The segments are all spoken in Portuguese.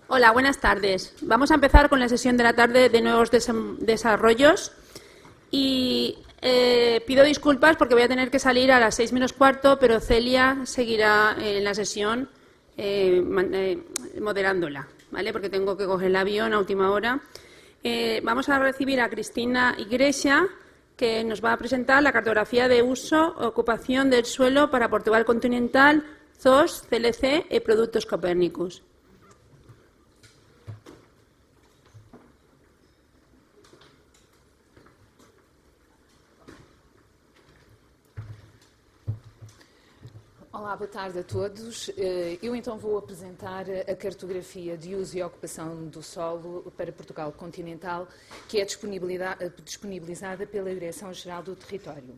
Hola, buenas tardes. Vamos a empezar con la sesión de la tarde de nuevos desarrollos y pido disculpas porque voy a tener que salir a las 6 menos cuarto, pero Celia seguirá en la sesión moderándola, ¿vale? Porque tengo que coger el avión a última hora. Vamos a recibir a Cristina Igrexa, que nos va a presentar la cartografía de uso e ocupación del suelo para Portugal continental, ZOS, CLC y productos Copernicus. Olá, boa tarde a todos. Eu então vou apresentar a cartografia de uso e ocupação do solo para Portugal continental, que é disponibilizada pela Direção-Geral do Território.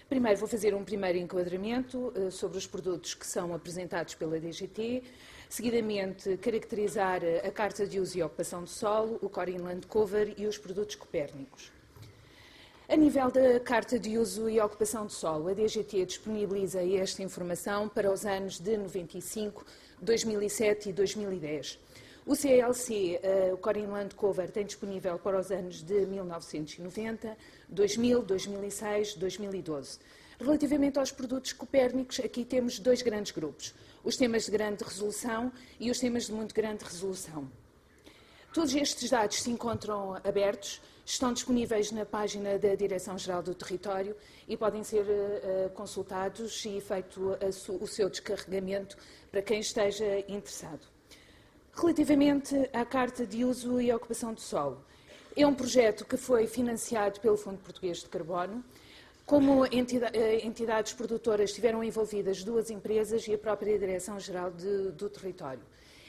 Primeiro vou fazer um primeiro enquadramento sobre os produtos que são apresentados pela DGT, seguidamente caracterizar a Carta de Uso e Ocupação do Solo, o Core Inland Cover e os produtos Copérnicos. A nível da Carta de Uso e Ocupação do Solo, a DGT disponibiliza esta informação para os anos de 95, 2007 e 2010. O CLC, o Core Inland Cover, tem disponível para os anos de 1990, 2000, 2006, 2012. Relativamente aos produtos Copérnicos, aqui temos dois grandes grupos, os temas de grande resolução e os temas de muito grande resolução. Todos estes dados se encontram abertos, estão disponíveis na página da Direção-Geral do Território e podem ser consultados e feito o seu descarregamento para quem esteja interessado. Relativamente à Carta de Uso e Ocupação do Solo, é um projeto que foi financiado pelo Fundo Português de Carbono. Como entidades produtoras estiveram envolvidas duas empresas e a própria Direção-Geral do Território.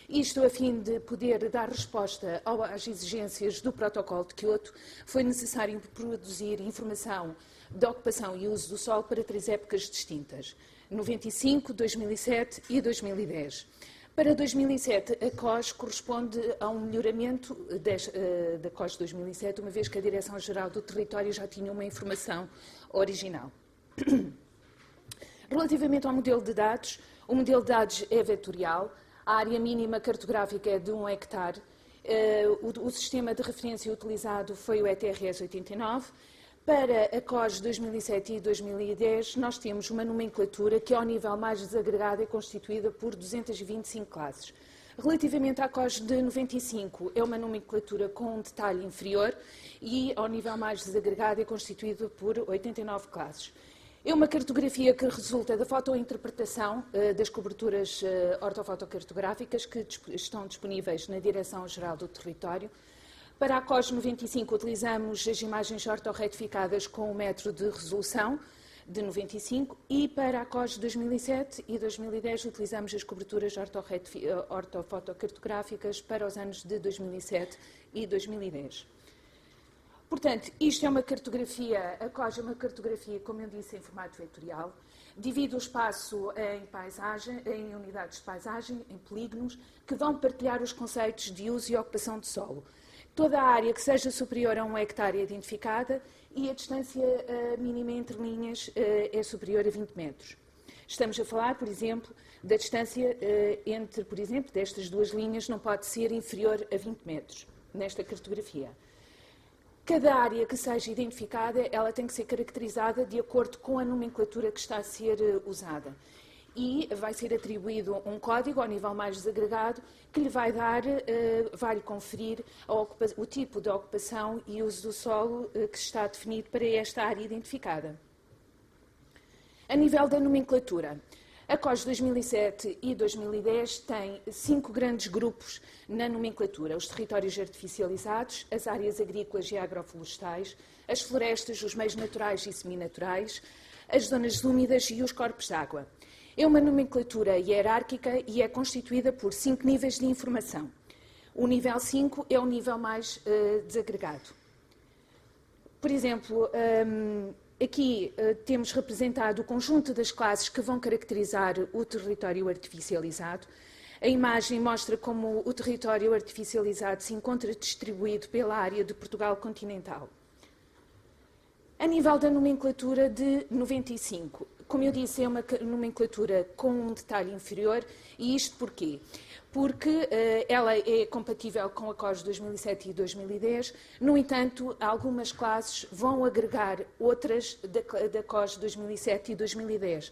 Isto, a fim de poder dar resposta às exigências do Protocolo de Quioto, foi necessário produzir informação de ocupação e uso do solo para 3 épocas distintas, 95, 2007 e 2010. Para 2007, a COS corresponde a um melhoramento da COS 2007, uma vez que a Direção-Geral do Território já tinha uma informação original. Relativamente ao modelo de dados, o modelo de dados é vetorial. A área mínima cartográfica é de 1 hectare. O sistema de referência utilizado foi o ETRS 89. Para a COS 2007 e 2010, nós temos uma nomenclatura que, ao nível mais desagregado, é constituída por 225 classes. Relativamente à COS de 95, é uma nomenclatura com um detalhe inferior e, ao nível mais desagregado, é constituída por 89 classes. É uma cartografia que resulta da fotointerpretação das coberturas ortofotocartográficas que estão disponíveis na Direção-Geral do Território. Para a COS 95 utilizamos as imagens ortorretificadas com 1 metro de resolução de 95 e para a COS 2007 e 2010 utilizamos as coberturas ortofotocartográficas para os anos de 2007 e 2010. Portanto, isto é uma cartografia, a COS é uma cartografia, como eu disse, em formato vetorial, divide o espaço em unidades de paisagem, em polígonos, que vão partilhar os conceitos de uso e ocupação de solo. Toda a área que seja superior a 1 hectare é identificada e a distância mínima entre linhas é superior a 20 metros. Estamos a falar, por exemplo, da distância entre, por exemplo, destas duas linhas não pode ser inferior a 20 metros, nesta cartografia. Cada área que seja identificada, ela tem que ser caracterizada de acordo com a nomenclatura que está a ser usada. E vai ser atribuído um código ao nível mais desagregado que lhe vai vai-lhe conferir o tipo de ocupação e uso do solo que está definido para esta área identificada. A nível da nomenclatura, a COS 2007 e 2010 tem 5 grandes grupos na nomenclatura: os territórios artificializados, as áreas agrícolas e agroflorestais, as florestas, os meios naturais e seminaturais, as zonas úmidas e os corpos de água. É uma nomenclatura hierárquica e é constituída por 5 níveis de informação. O nível 5 é o nível mais desagregado. Por exemplo, aqui temos representado o conjunto das classes que vão caracterizar o território artificializado. A imagem mostra como o território artificializado se encontra distribuído pela área de Portugal continental. A nível da nomenclatura de 95, como eu disse, é uma nomenclatura com um detalhe inferior, e isto porquê? porque ela é compatível com a COS 2007 e 2010. No entanto, algumas classes vão agregar outras da COS 2007 e 2010.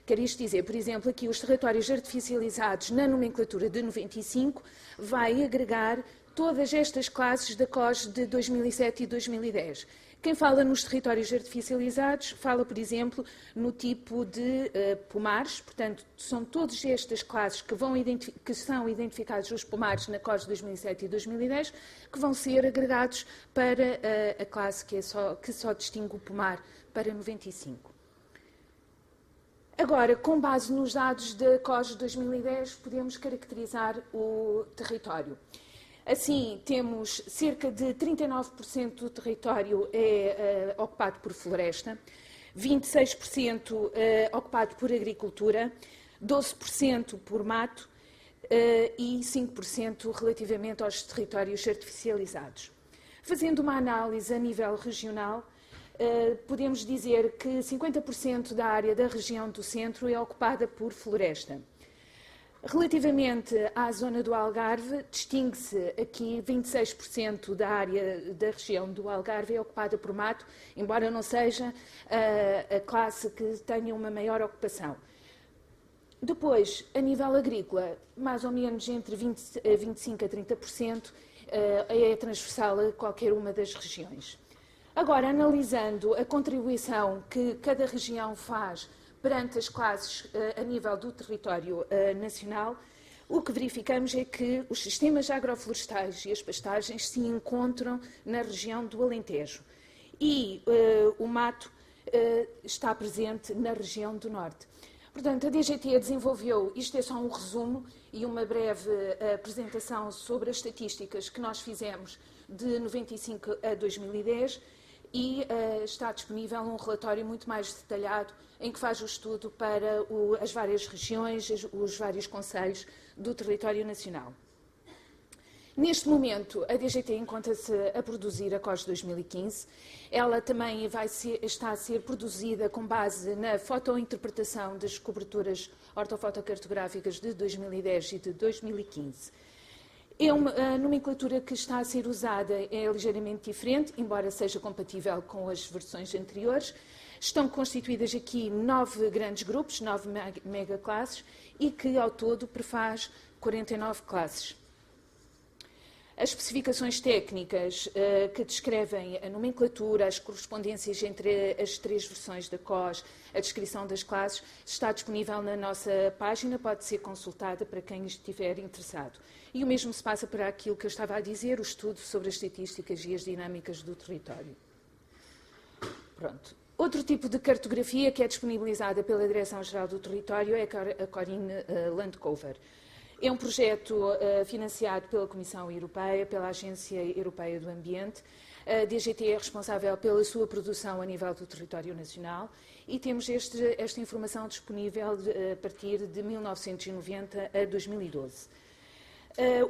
Quer isto dizer, por exemplo, aqui os territórios artificializados na nomenclatura de 95 vai agregar todas estas classes da COS de 2007 e 2010. Quem fala nos territórios artificializados fala, por exemplo, no tipo de pomares, portanto, são todas estas classes que são identificados os pomares na COS 2007 e 2010, que vão ser agregados para a classe que só distingue o pomar para 95. Agora, com base nos dados da COS 2010, podemos caracterizar o território. Assim, temos cerca de 39% do território ocupado por floresta, 26% ocupado por agricultura, 12% por mato e 5% relativamente aos territórios artificializados. Fazendo uma análise a nível regional, podemos dizer que 50% da área da região do centro é ocupada por floresta. Relativamente à zona do Algarve, distingue-se aqui 26% da área da região do Algarve é ocupada por mato, embora não seja a classe que tenha uma maior ocupação. Depois, a nível agrícola, mais ou menos entre 25% a 30% é transversal a qualquer uma das regiões. Agora, analisando a contribuição que cada região faz perante as classes a nível do território nacional, o que verificamos é que os sistemas agroflorestais e as pastagens se encontram na região do Alentejo e o mato está presente na região do Norte. Portanto, a DGT desenvolveu, isto é só um resumo e uma breve apresentação sobre as estatísticas que nós fizemos de 95 a 2010 e está disponível um relatório muito mais detalhado em que faz o estudo para as várias regiões, os vários concelhos do território nacional. Neste momento, a DGT encontra-se a produzir a COS 2015. Ela também está a ser produzida com base na fotointerpretação das coberturas ortofotocartográficas de 2010 e de 2015. A nomenclatura que está a ser usada é ligeiramente diferente, embora seja compatível com as versões anteriores. Estão constituídas aqui 9 grandes grupos, 9 megaclasses, e que ao todo prefaz 49 classes. As especificações técnicas que descrevem a nomenclatura, as correspondências entre as 3 versões da COS, a descrição das classes, está disponível na nossa página, pode ser consultada para quem estiver interessado. E o mesmo se passa para aquilo que eu estava a dizer, o estudo sobre as estatísticas e as dinâmicas do território. Pronto. Outro tipo de cartografia que é disponibilizada pela Direção-Geral do Território é a Corinne Landcover. É um projeto financiado pela Comissão Europeia, pela Agência Europeia do Ambiente. A DGT é responsável pela sua produção a nível do território nacional e temos esta informação disponível a partir de 1990 a 2012.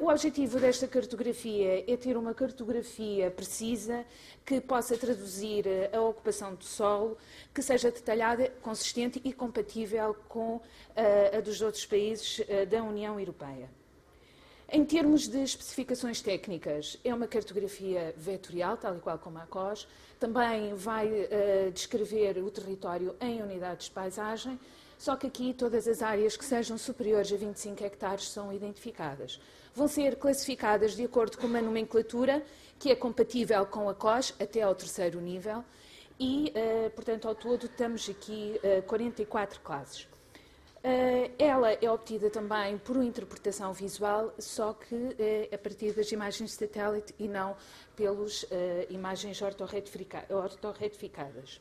O objetivo desta cartografia é ter uma cartografia precisa que possa traduzir a ocupação do solo, que seja detalhada, consistente e compatível com a dos outros países da União Europeia. Em termos de especificações técnicas, é uma cartografia vetorial, tal e qual como a COS, também vai descrever o território em unidades de paisagem, só que aqui todas as áreas que sejam superiores a 25 hectares são identificadas. Vão ser classificadas de acordo com uma nomenclatura que é compatível com a COS até ao 3º nível e, portanto, ao todo temos aqui 44 classes. Ela é obtida também por uma interpretação visual, só que a partir das imagens de satélite e não pelas imagens ortorretificadas.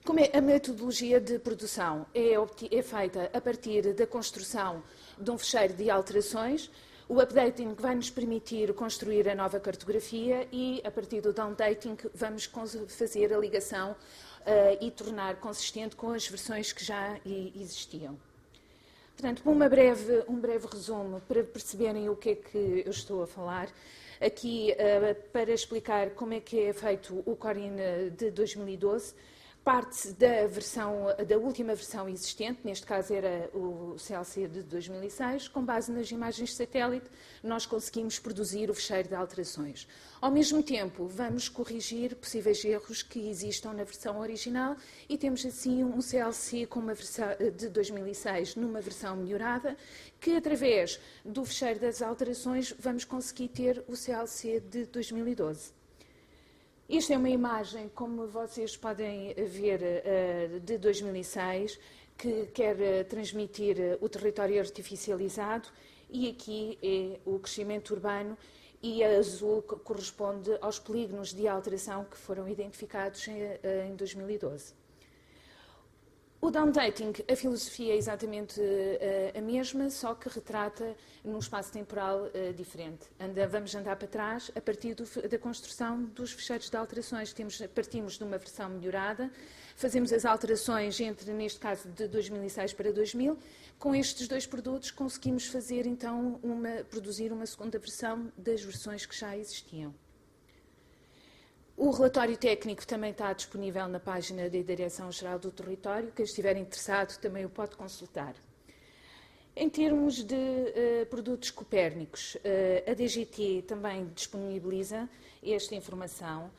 Como a metodologia de produção é feita a partir da construção de um fecheiro de alterações, o updating vai nos permitir construir a nova cartografia e, a partir do downdating, vamos fazer a ligação e tornar consistente com as versões que já existiam. Portanto, um breve resumo para perceberem o que é que eu estou a falar. Aqui, para explicar como é que é feito o Corinne de 2012, parte da última versão existente, neste caso era o CLC de 2006, com base nas imagens de satélite, nós conseguimos produzir o fecheiro de alterações. Ao mesmo tempo, vamos corrigir possíveis erros que existam na versão original e temos assim um CLC com uma versão de 2006 numa versão melhorada, que através do fecheiro das alterações vamos conseguir ter o CLC de 2012. Esta é uma imagem, como vocês podem ver, de 2006, que quer transmitir o território artificializado, e aqui é o crescimento urbano, e a azul corresponde aos polígonos de alteração que foram identificados em 2012. O downdating, a filosofia é exatamente a mesma, só que retrata num espaço temporal diferente. Vamos andar para trás a partir da construção dos fecheiros de alterações. Partimos de uma versão melhorada, fazemos as alterações neste caso, de 2006 para 2000. Com estes dois produtos conseguimos fazer, então, produzir uma segunda versão das versões que já existiam. O relatório técnico também está disponível na página da Direção-Geral do Território. Quem estiver interessado também o pode consultar. Em termos de produtos copérnicos, a DGT também disponibiliza esta informação.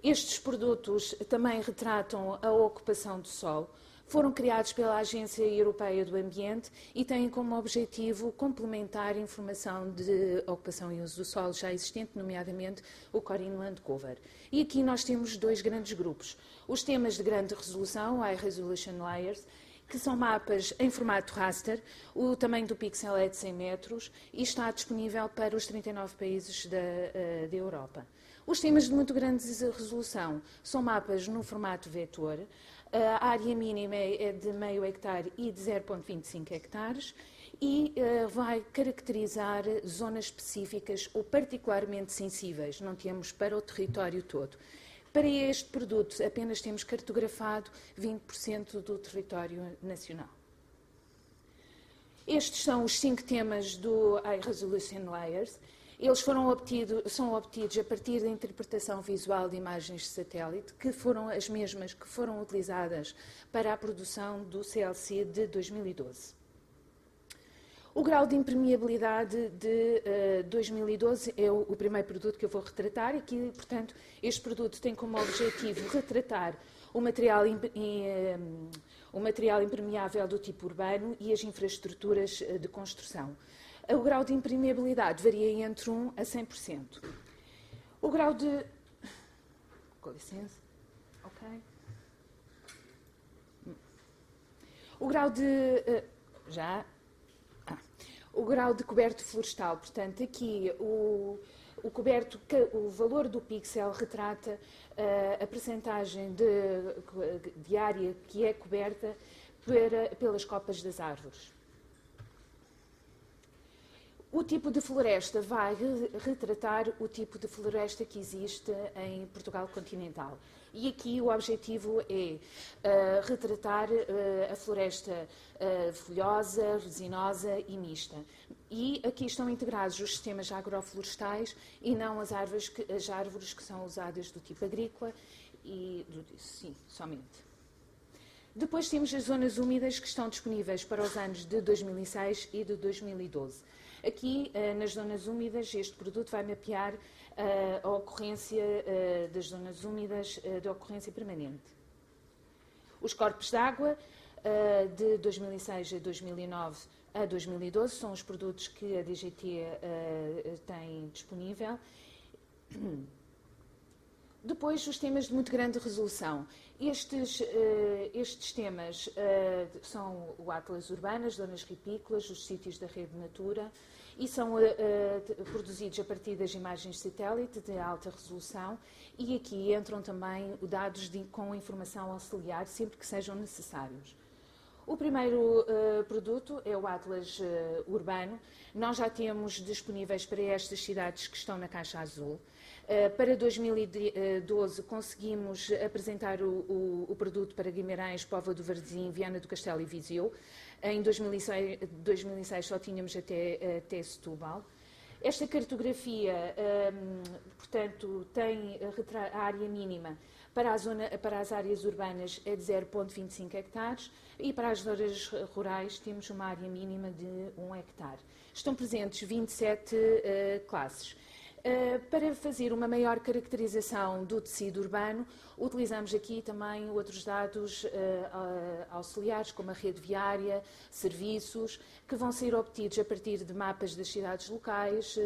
Estes produtos também retratam a ocupação do solo. Foram criados pela Agência Europeia do Ambiente e têm como objetivo complementar a informação de ocupação e uso do solo já existente, nomeadamente o Core Inland Cover. E aqui nós temos dois grandes grupos. Os temas de grande resolução, High Resolution Layers, que são mapas em formato raster. O tamanho do pixel é de 100 metros e está disponível para os 39 países da Europa. Os temas de muito grande resolução são mapas no formato vetor. A área mínima é de meio hectare e de 0,25 hectares e vai caracterizar zonas específicas ou particularmente sensíveis. Não temos para o território todo. Para este produto apenas temos cartografado 20% do território nacional. Estes são os 5 temas do High Resolution Layers. Eles são obtidos a partir da interpretação visual de imagens de satélite, que foram as mesmas que foram utilizadas para a produção do CLC de 2012. O grau de impermeabilidade de 2012 é o primeiro produto que eu vou retratar. Aqui, portanto, este produto tem como objetivo retratar o material impermeável do tipo urbano e as infraestruturas de construção. O grau de impermeabilidade varia entre 1% a 100%. O grau de... Com licença. Ok. O grau de... O grau de coberto florestal. Portanto, aqui o valor do pixel retrata a percentagem de área que é coberta pelas copas das árvores. O tipo de floresta vai retratar o tipo de floresta que existe em Portugal continental. E aqui o objetivo é retratar a floresta folhosa, resinosa e mista. E aqui estão integrados os sistemas agroflorestais e não as árvores que são usadas do tipo agrícola sim, somente. Depois temos as zonas úmidas que estão disponíveis para os anos de 2006 e de 2012. Aqui, nas zonas úmidas, este produto vai mapear a ocorrência das zonas úmidas de ocorrência permanente. Os corpos de água, de 2006 a 2009 a 2012, são os produtos que a DGT tem disponível. Depois, os temas de muito grande resolução. Estes temas são o Atlas Urbano, as zonas ripícolas, os sítios da rede Natura, e são produzidos a partir das imagens de satélite de alta resolução, e aqui entram também dados com informação auxiliar, sempre que sejam necessários. O primeiro produto é o Atlas Urbano. Nós já temos disponíveis para estas cidades que estão na caixa azul. Para 2012 conseguimos apresentar o produto para Guimarães, Póvoa do Varzim, Viana do Castelo e Viseu. Em 2006 só tínhamos até Setúbal. Esta cartografia, portanto, tem a área mínima para as áreas urbanas é de 0,25 hectares e para as zonas rurais temos uma área mínima de 1 hectare. Estão presentes 27 classes. Para fazer uma maior caracterização do tecido urbano, utilizamos aqui também outros dados auxiliares, como a rede viária, serviços, que vão ser obtidos a partir de mapas das cidades locais,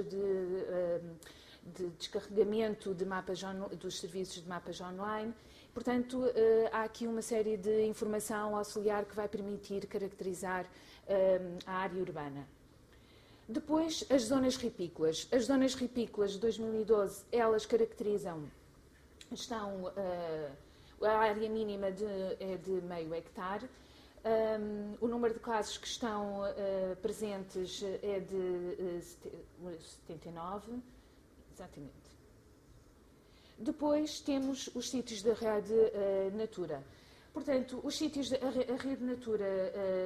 de descarregamento de mapas dos serviços de mapas online. Portanto, há aqui uma série de informação auxiliar que vai permitir caracterizar a área urbana. Depois, as zonas ripícolas. As zonas ripícolas de 2012, elas caracterizam, a área mínima é de meio hectare, o número de classes que estão presentes é de 79, exatamente. Depois temos os sítios da rede Natura. Portanto, os sítios da rede Natura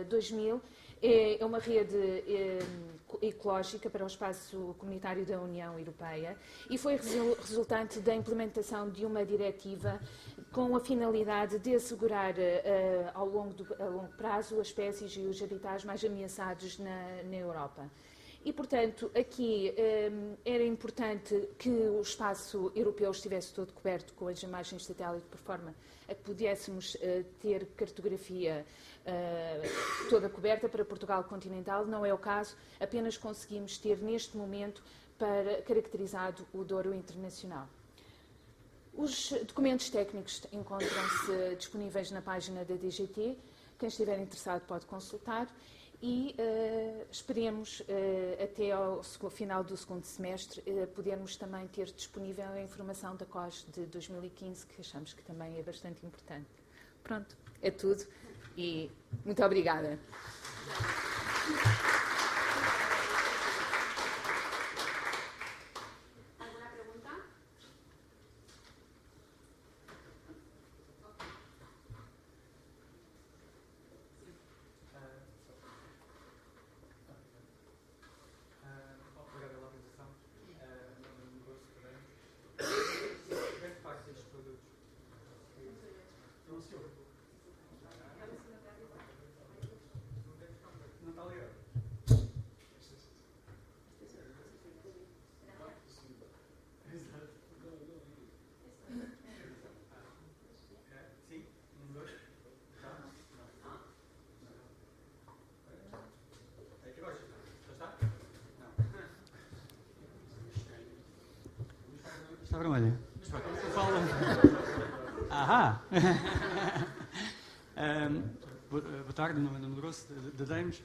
2000 é uma rede ecológica para o espaço comunitário da União Europeia e foi resultante da implementação de uma diretiva com a finalidade de assegurar a longo prazo as espécies e os habitats mais ameaçados na Europa. E, portanto, aqui era importante que o espaço europeu estivesse todo coberto com as imagens de satélite, por forma a que pudéssemos ter cartografia toda coberta para Portugal continental. Não é o caso, apenas conseguimos ter neste momento caracterizado o Douro Internacional. Os documentos técnicos encontram-se disponíveis na página da DGT. Quem estiver interessado pode consultar. E esperemos até ao final do segundo semestre podermos também ter disponível a informação da COS de 2015, que achamos que também é bastante importante. Pronto, é tudo e muito obrigada. ¿Alguna pregunta? Obrigado pela apresentação. Não gosto também. Grande parte destes produtos. Não se ouve. Não está ligado. Exato. Sim, 1, 2. Tá? Não. É que gosta. Já está? Está vermelho. Fala. Ahá! Boa tarde, meu nome é Grosso, da Demos.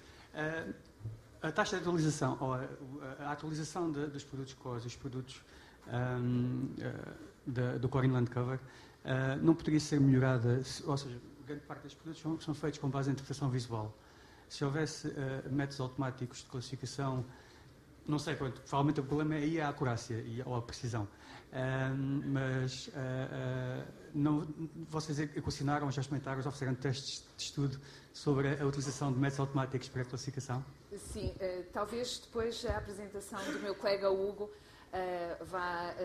A taxa de atualização, ou a atualização dos produtos COS e os produtos do Core Inland Cover não poderia ser melhorada, ou seja, grande parte destes produtos são feitos com base em interpretação visual. Se houvesse métodos automáticos de classificação, não sei, provavelmente o problema aí é a acurácia ou a precisão. Mas vocês equacionaram, já experimentaram, já fizeram testes de estudo sobre a utilização de métodos automáticos para a classificação? Sim, talvez depois a apresentação do meu colega Hugo vá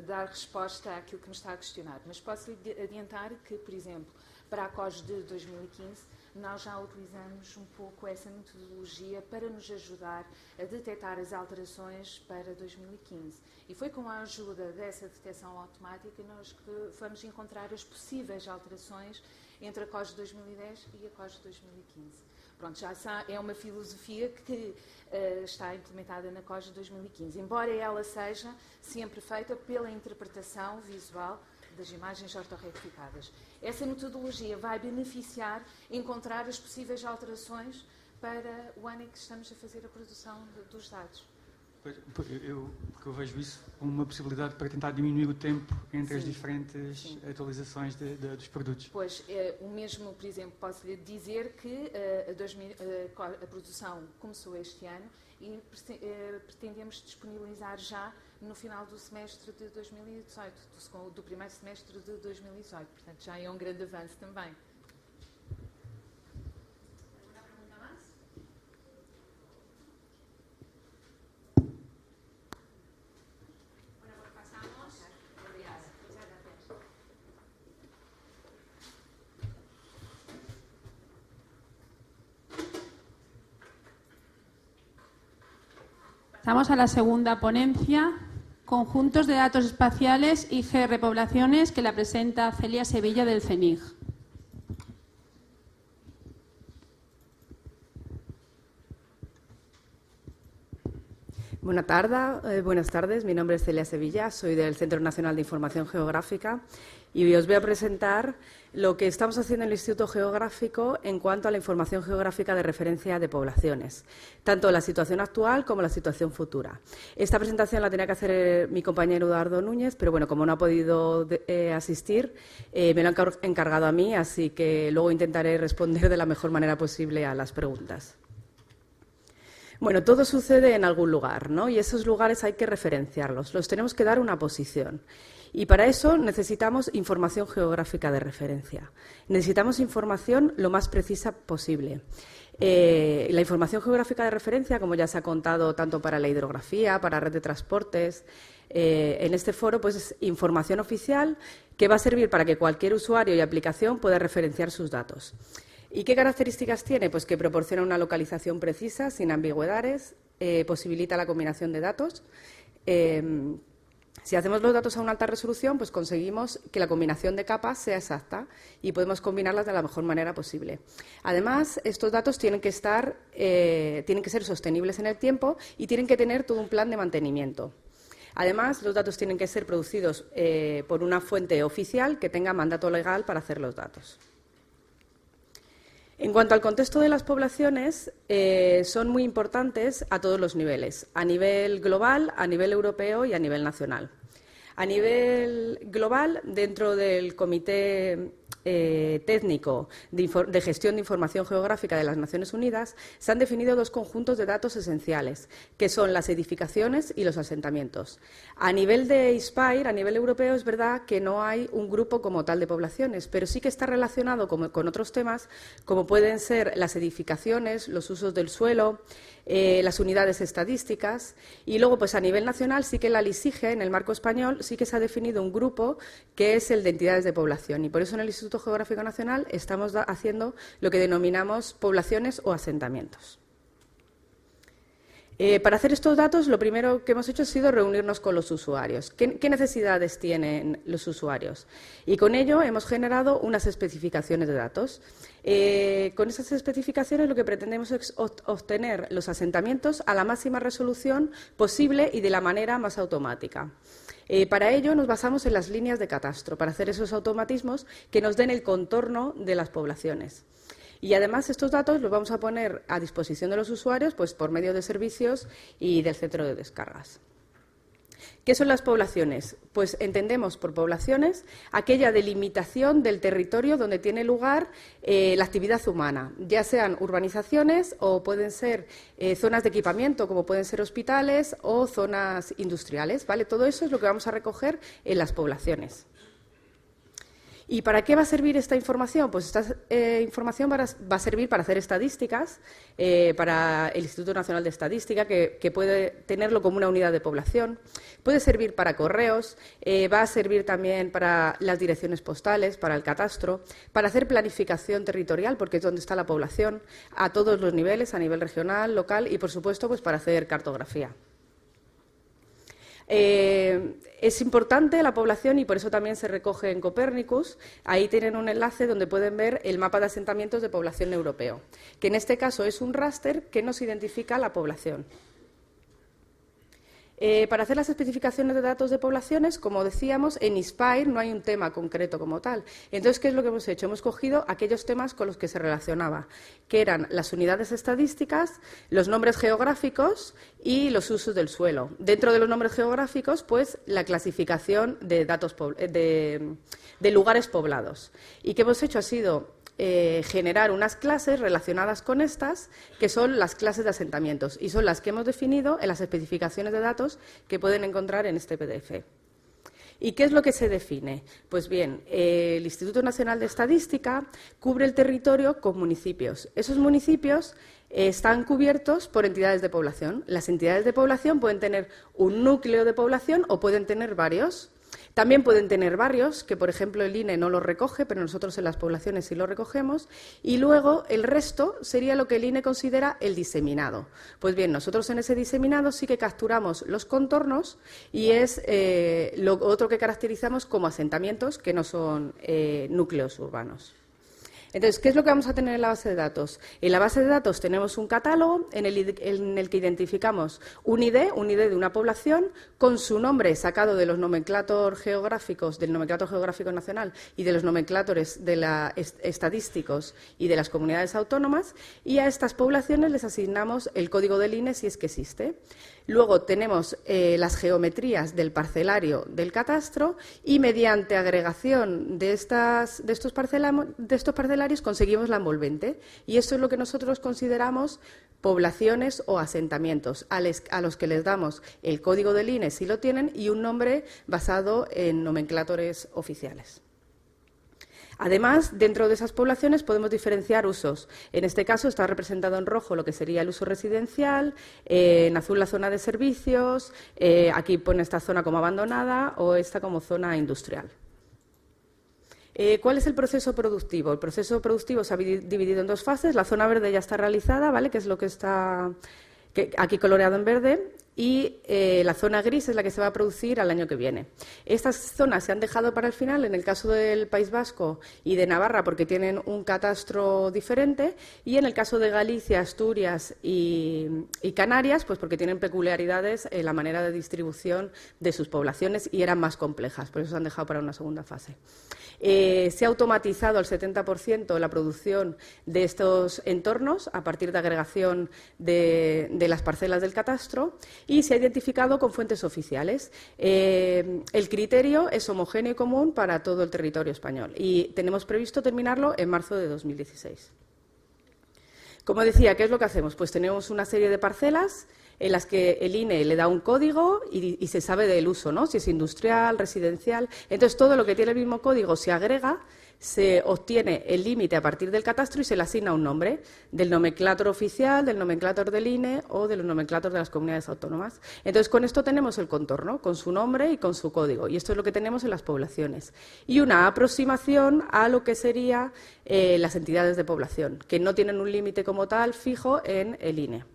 dar resposta àquilo que me está a questionar. Mas posso lhe adiantar que, por exemplo, para a COS de 2015, nós já utilizamos um pouco essa metodologia para nos ajudar a detectar as alterações para 2015. E foi com a ajuda dessa detecção automática que nós vamos encontrar as possíveis alterações entre a COS de 2010 e a COS de 2015. Pronto, já é uma filosofia que está implementada na COS de 2015, embora ela seja sempre feita pela interpretação visual das imagens ortorretificadas. Essa metodologia vai beneficiar encontrar as possíveis alterações para o ano em que estamos a fazer a produção dos dados. Porque eu vejo isso como uma possibilidade para tentar diminuir o tempo entre as diferentes atualizações dos produtos. Pois, o mesmo, por exemplo, posso lhe dizer que a produção começou este ano e pretendemos disponibilizar já no final do semestre de 2018, do primeiro semestre de 2018. Portanto, já é um grande avanço também. Pasamos a la segunda ponencia, conjuntos de datos espaciales y georrepoblaciones, que la presenta Celia Sevilla del CENIG. Buenas tardes, mi nombre es Celia Sevilla, soy del Centro Nacional de Información Geográfica y os voy a presentar lo que estamos haciendo en el Instituto Geográfico en cuanto a la información geográfica de referencia de poblaciones, tanto la situación actual como la situación futura. Esta presentación la tenía que hacer mi compañero Eduardo Núñez, pero bueno, como no ha podido asistir, me lo han encargado a mí, así que luego intentaré responder de la mejor manera posible a las preguntas. Bueno, todo sucede en algún lugar, ¿no? Y esos lugares hay que referenciarlos, los tenemos que dar una posición. Y para eso necesitamos información geográfica de referencia. Necesitamos información lo más precisa posible. La información geográfica de referencia, como ya se ha contado tanto para la hidrografía, para red de transportes, en este foro, pues es información oficial que va a servir para que cualquier usuario y aplicación pueda referenciar sus datos. ¿Y qué características tiene? Pues que proporciona una localización precisa, sin ambigüedades, posibilita la combinación de datos. Si hacemos los datos a una alta resolución, pues conseguimos que la combinación de capas sea exacta y podemos combinarlas de la mejor manera posible. Además, estos datos tienen que ser sostenibles en el tiempo y tienen que tener todo un plan de mantenimiento. Además, los datos tienen que ser producidos por una fuente oficial que tenga mandato legal para hacer los datos. En cuanto al contexto de las poblaciones, son muy importantes a todos los niveles, a nivel global, a nivel europeo y a nivel nacional. A nivel global, dentro del Comité Técnico de Gestión de Información Geográfica de las Naciones Unidas, se han definido dos conjuntos de datos esenciales, que son las edificaciones y los asentamientos. A nivel de ISPAIR, a nivel europeo, es verdad que no hay un grupo como tal de poblaciones, pero sí que está relacionado con otros temas, como pueden ser las edificaciones, los usos del suelo, las unidades estadísticas. Y luego, pues a nivel nacional, sí que la LISIGE, en el marco español, sí que se ha definido un grupo que es el de entidades de población. Y por eso en el Instituto Geográfico Nacional estamos haciendo lo que denominamos poblaciones o asentamientos. Para hacer estos datos, lo primero que hemos hecho ha sido reunirnos con los usuarios. ¿Qué necesidades tienen los usuarios? Y con ello hemos generado unas especificaciones de datos. Con esas especificaciones lo que pretendemos es obtener los asentamientos a la máxima resolución posible y de la manera más automática. Para ello nos basamos en las líneas de catastro, para hacer esos automatismos que nos den el contorno de las poblaciones. Y además estos datos los vamos a poner a disposición de los usuarios pues, por medio de servicios y del centro de descargas. ¿Qué son las poblaciones? Pues entendemos por poblaciones aquella delimitación del territorio donde tiene lugar la actividad humana, ya sean urbanizaciones o pueden ser zonas de equipamiento, como pueden ser hospitales o zonas industriales, ¿vale? Todo eso es lo que vamos a recoger en las poblaciones. ¿Y para qué va a servir esta información? Pues esta información va a servir para hacer estadísticas, para el Instituto Nacional de Estadística, que puede tenerlo como una unidad de población. Puede servir para correos, va a servir también para las direcciones postales, para el catastro, para hacer planificación territorial, porque es donde está la población, a todos los niveles, a nivel regional, local y, por supuesto, pues para hacer cartografía. Es importante la población y por eso también se recoge en Copernicus. Ahí tienen un enlace donde pueden ver el mapa de asentamientos de población europeo, que en este caso es un raster que nos identifica la población. Para hacer las especificaciones de datos de poblaciones, como decíamos, en ISPAIR no hay un tema concreto como tal. Entonces, ¿qué es lo que hemos hecho? Hemos cogido aquellos temas con los que se relacionaba, que eran las unidades estadísticas, los nombres geográficos y los usos del suelo. Dentro de los nombres geográficos, pues, la clasificación de datos de lugares poblados. Y ¿qué hemos hecho? Ha sido generar unas clases relacionadas con estas, que son las clases de asentamientos, y son las que hemos definido en las especificaciones de datos que pueden encontrar en este PDF. ¿Y qué es lo que se define? Pues bien, el Instituto Nacional de Estadística cubre el territorio con municipios. Esos municipios están cubiertos por entidades de población. Las entidades de población pueden tener un núcleo de población o pueden tener varios. También pueden tener barrios, que por ejemplo el INE no los recoge, pero nosotros en las poblaciones sí los recogemos. Y luego el resto sería lo que el INE considera el diseminado. Pues bien, nosotros en ese diseminado sí que capturamos los contornos y es lo otro que caracterizamos como asentamientos que no son núcleos urbanos. Entonces, ¿qué es lo que vamos a tener en la base de datos? En la base de datos tenemos un catálogo en el que identificamos un ID de una población con su nombre sacado de los nomenclator geográficos, del nomenclator geográfico nacional y de los nomenclatores estadísticos y de las comunidades autónomas, y a estas poblaciones les asignamos el código del INE si es que existe. Luego tenemos las geometrías del parcelario del catastro y mediante agregación de estos parcelarios conseguimos la envolvente. Y esto es lo que nosotros consideramos poblaciones o asentamientos, a los que les damos el código del INE si lo tienen y un nombre basado en nomenclatores oficiales. Además, dentro de esas poblaciones podemos diferenciar usos. En este caso está representado en rojo lo que sería el uso residencial, en azul la zona de servicios, aquí pone esta zona como abandonada o esta como zona industrial. ¿Cuál es el proceso productivo? El proceso productivo se ha dividido en dos fases. La zona verde ya está realizada, ¿vale?, que es lo que está aquí coloreado en verde, y la zona gris es la que se va a producir al año que viene. Estas zonas se han dejado para el final, en el caso del País Vasco y de Navarra, porque tienen un catastro diferente, y en el caso de Galicia, Asturias y Canarias, pues porque tienen peculiaridades en la manera de distribución de sus poblaciones y eran más complejas, por eso se han dejado para una segunda fase. Se ha automatizado al 70% la producción de estos entornos a partir de agregación de las parcelas del catastro y se ha identificado con fuentes oficiales. El criterio es homogéneo y común para todo el territorio español y tenemos previsto terminarlo en marzo de 2016. Como decía, ¿qué es lo que hacemos? Pues tenemos una serie de parcelas en las que el INE le da un código y se sabe del uso, ¿no?, si es industrial, residencial. Entonces, todo lo que tiene el mismo código se agrega, se obtiene el límite a partir del catastro y se le asigna un nombre del nomenclator oficial, del nomenclator del INE o del nomenclator de las comunidades autónomas. Entonces, con esto tenemos el contorno, con su nombre y con su código. Y esto es lo que tenemos en las poblaciones. Y una aproximación a lo que serían las entidades de población, que no tienen un límite como tal fijo en el INE.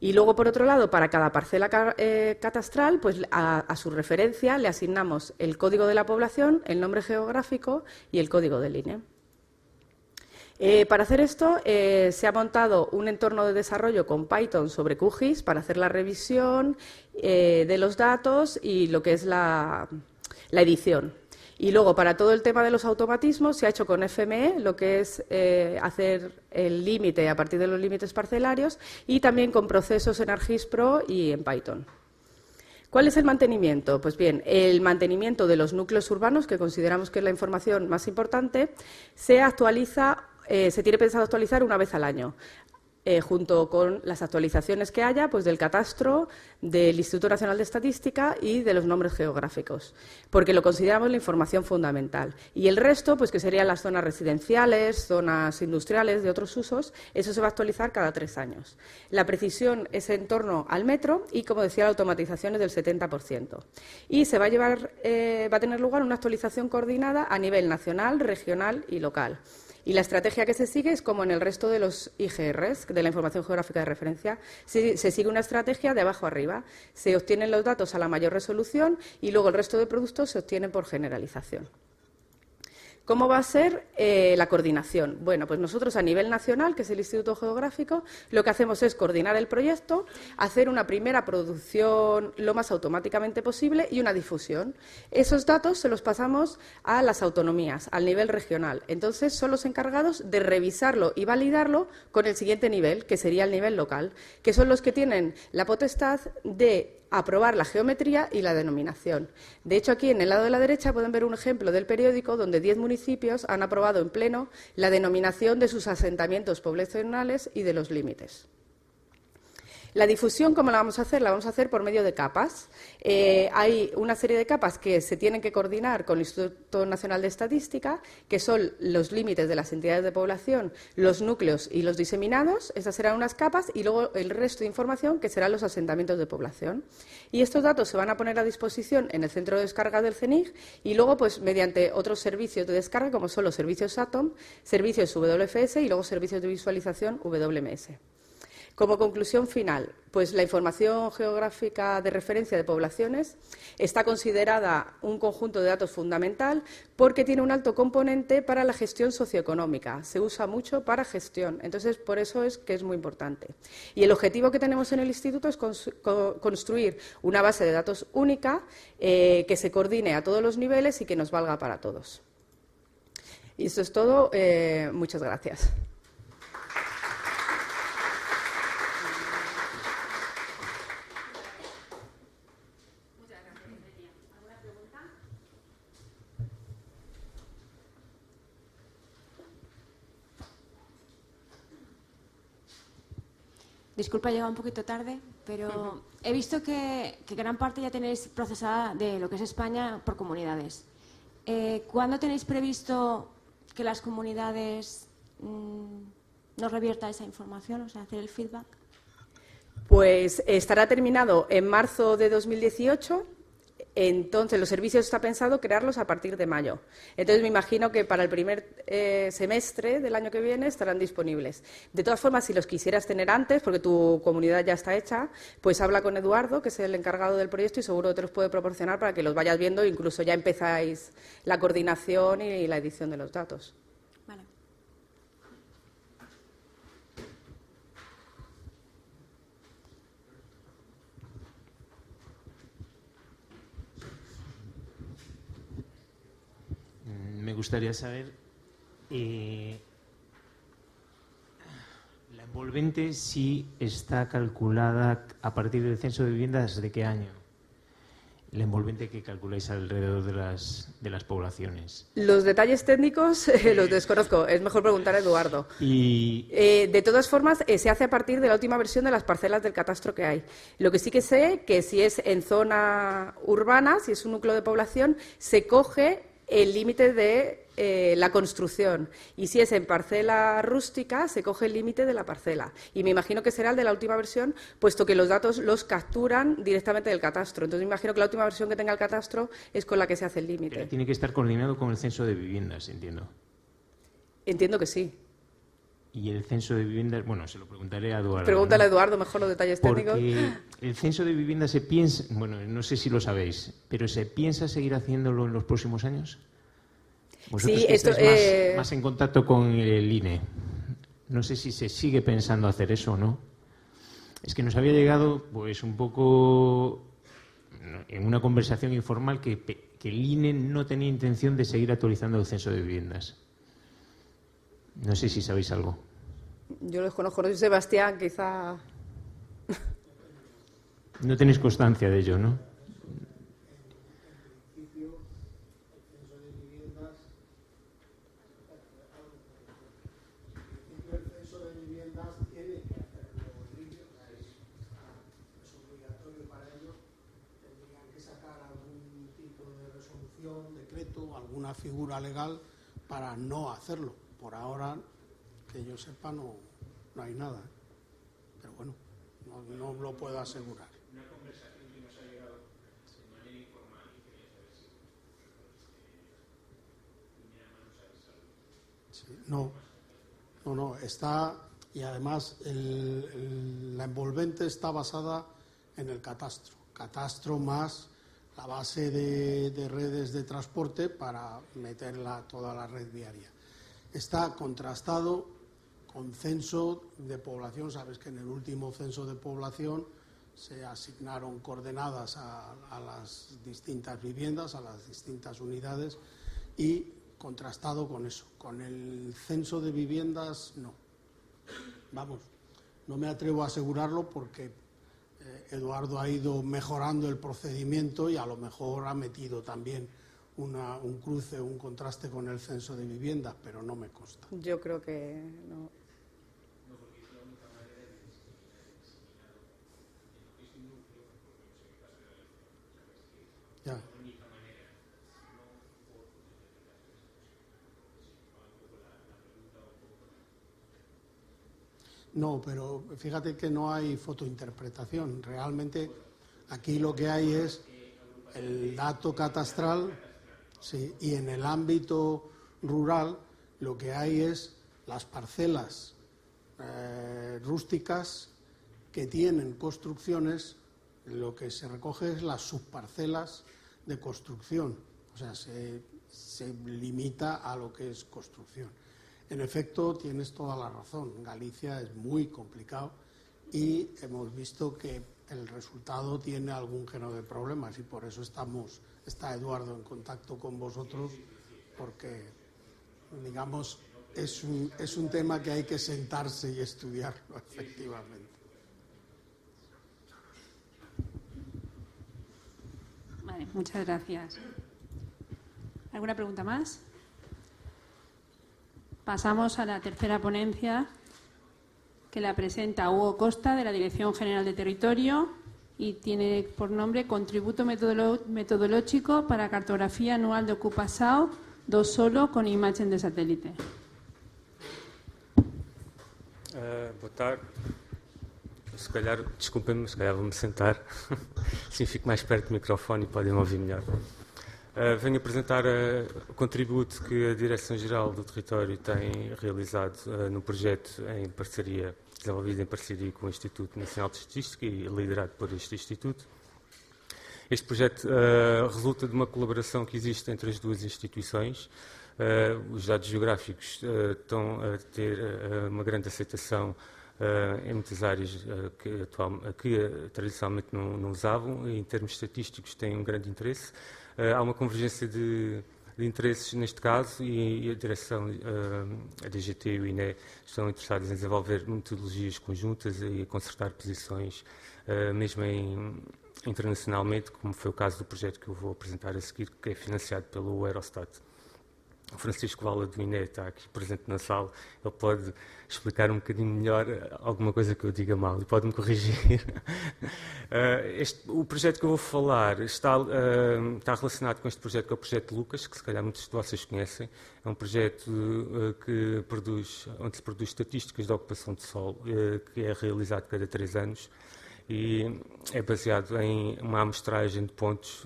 Y luego, por otro lado, para cada parcela catastral, pues a su referencia le asignamos el código de la población, el nombre geográfico y el código del INE. Para hacer esto, se ha montado un entorno de desarrollo con Python sobre QGIS para hacer la revisión de los datos y lo que es la edición. Y luego, para todo el tema de los automatismos, se ha hecho con FME, lo que es hacer el límite a partir de los límites parcelarios, y también con procesos en ArcGIS Pro y en Python. ¿Cuál es el mantenimiento? Pues bien, el mantenimiento de los núcleos urbanos, que consideramos que es la información más importante, se tiene pensado actualizar una vez al año. Junto con las actualizaciones que haya pues del catastro, del Instituto Nacional de Estadística y de los nombres geográficos, porque lo consideramos la información fundamental. Y el resto, pues que serían las zonas residenciales, zonas industriales de otros usos, eso se va a actualizar cada 3 años. La precisión es en torno al metro y, como decía, la automatización es del 70%. Y se va a tener lugar una actualización coordinada a nivel nacional, regional y local. Y la estrategia que se sigue es como en el resto de los IGRs, de la información geográfica de referencia, se sigue una estrategia de abajo arriba. Se obtienen los datos a la mayor resolución y luego el resto de productos se obtienen por generalización. ¿Cómo va a ser la coordinación? Bueno, pues nosotros a nivel nacional, que es el Instituto Geográfico, lo que hacemos es coordinar el proyecto, hacer una primera producción lo más automáticamente posible y una difusión. Esos datos se los pasamos a las autonomías, al nivel regional. Entonces, son los encargados de revisarlo y validarlo con el siguiente nivel, que sería el nivel local, que son los que tienen la potestad de aprobar la geometría y la denominación. De hecho, aquí en el lado de la derecha pueden ver un ejemplo del periódico donde 10 municipios han aprobado en pleno la denominación de sus asentamientos poblacionales y de los límites. La difusión, ¿cómo la vamos a hacer? La vamos a hacer por medio de capas. Hay una serie de capas que se tienen que coordinar con el Instituto Nacional de Estadística, que son los límites de las entidades de población, los núcleos y los diseminados. Esas serán unas capas y luego el resto de información, que serán los asentamientos de población. Y estos datos se van a poner a disposición en el centro de descarga del CENIG y luego, pues, mediante otros servicios de descarga, como son los servicios ATOM, servicios WFS y luego servicios de visualización WMS. Como conclusión final, pues la información geográfica de referencia de poblaciones está considerada un conjunto de datos fundamental porque tiene un alto componente para la gestión socioeconómica. Se usa mucho para gestión, entonces por eso es que es muy importante. Y el objetivo que tenemos en el Instituto es construir una base de datos única que se coordine a todos los niveles y que nos valga para todos. Y eso es todo. Muchas gracias. Disculpa, llega un poquito tarde, pero he visto que gran parte ya tenéis procesada de lo que es España por comunidades. ¿Cuándo tenéis previsto que las comunidades nos reviertan esa información, o sea, hacer el feedback? Pues estará terminado en marzo de 2018. Entonces, los servicios está pensado crearlos a partir de mayo. Entonces, me imagino que para el primer semestre del año que viene estarán disponibles. De todas formas, si los quisieras tener antes, porque tu comunidad ya está hecha, pues habla con Eduardo, que es el encargado del proyecto, y seguro te los puede proporcionar para que los vayas viendo. Incluso ya empezáis la coordinación y la edición de los datos. Vale. Me gustaría saber la envolvente si está calculada a partir del censo de viviendas, ¿de qué año? La envolvente que calculáis alrededor de las poblaciones. Los detalles técnicos los desconozco. Es mejor preguntar a Eduardo. Y De todas formas, se hace a partir de la última versión de las parcelas del catastro que hay. Lo que sí que sé que si es en zona urbana, si es un núcleo de población, se coge el límite de la construcción, y si es en parcela rústica se coge el límite de la parcela, y me imagino que será el de la última versión, puesto que los datos los capturan directamente del catastro. Entonces me imagino que la última versión que tenga el catastro es con la que se hace el límite. pero tiene que estar coordinado con el censo de viviendas, entiendo. Entiendo que sí. Y el censo de viviendas, bueno, se lo preguntaré a Eduardo. Pregúntale a ¿no? Eduardo mejor los detalles técnicos. Porque el censo de viviendas se piensa, bueno, no sé si lo sabéis, pero ¿se piensa seguir haciéndolo en los próximos años? Vosotros Sí, que esto estáis más en contacto con el INE, no sé si se sigue pensando hacer eso o no. Es que nos había llegado, pues, un poco en una conversación informal que el INE no tenía intención de seguir actualizando el censo de viviendas. No sé si sabéis algo. Yo los conozco, no sé, Sebastián, quizá. No tenéis constancia de ello, ¿no? Decreto, alguna figura legal para no hacerlo. Por ahora, que yo sepa, no hay nada. Pero bueno, no lo puedo asegurar. Una conversación que nos ha llegado de manera informal y quería saber si No, está, y además la envolvente está basada en el catastro más la base de redes de transporte para meterla toda la red viaria. Está contrastado con censo de población. Sabes que en el último censo de población se asignaron coordenadas a las distintas viviendas, a las distintas unidades, y contrastado con eso. Con el censo de viviendas, no. Vamos, no me atrevo a asegurarlo porque Eduardo ha ido mejorando el procedimiento y a lo mejor ha metido también un cruce, un contraste con el censo de viviendas, pero no me consta. Yo creo que no. Ya. No, pero fíjate que no hay fotointerpretación. Realmente aquí lo que hay es el dato catastral, sí, y en el ámbito rural lo que hay es las parcelas rústicas que tienen construcciones. Lo que se recoge es las subparcelas de construcción, o sea, se limita a lo que es construcción. En efecto, tienes toda la razón, Galicia es muy complicado y hemos visto que el resultado tiene algún género de problemas y por eso está Eduardo en contacto con vosotros, porque, digamos, es un tema que hay que sentarse y estudiarlo, efectivamente. Vale, muchas gracias. ¿Alguna pregunta más? Pasamos a la tercera ponencia, que la presenta Hugo Costa, de la Dirección General de Territorio, y tiene por nombre Contributo metodológico para a cartografía anual de ocupación do solo con imagen de satélite. Boa tarde. Se calhar, desculpem-me, se calhar vou-me sentar, assim fico mais perto do microfone e podem me ouvir melhor. Venho apresentar o contributo que a Direção-Geral do Território tem realizado no projeto desenvolvido em parceria com o Instituto Nacional de Estatística e liderado por este Instituto. Este projeto resulta de uma colaboração que existe entre as duas instituições. Os dados geográficos estão a ter uma grande aceitação em muitas áreas que tradicionalmente não usavam, e em termos estatísticos têm um grande interesse. Há uma convergência de interesses neste caso e a direção, a DGT e o INE estão interessados em desenvolver metodologias conjuntas e a concertar posições, mesmo internacionalmente, como foi o caso do projeto que eu vou apresentar a seguir, que é financiado pelo Eurostat. O Francisco Vala do INE está aqui presente na sala, ele pode explicar um bocadinho melhor alguma coisa que eu diga mal e pode-me corrigir. O projeto que eu vou falar está relacionado com este projeto, que é o projeto Lucas, que se calhar muitos de vocês conhecem. É um projeto onde se produz estatísticas de ocupação de solo, que é realizado cada 3 anos e é baseado em uma amostragem de pontos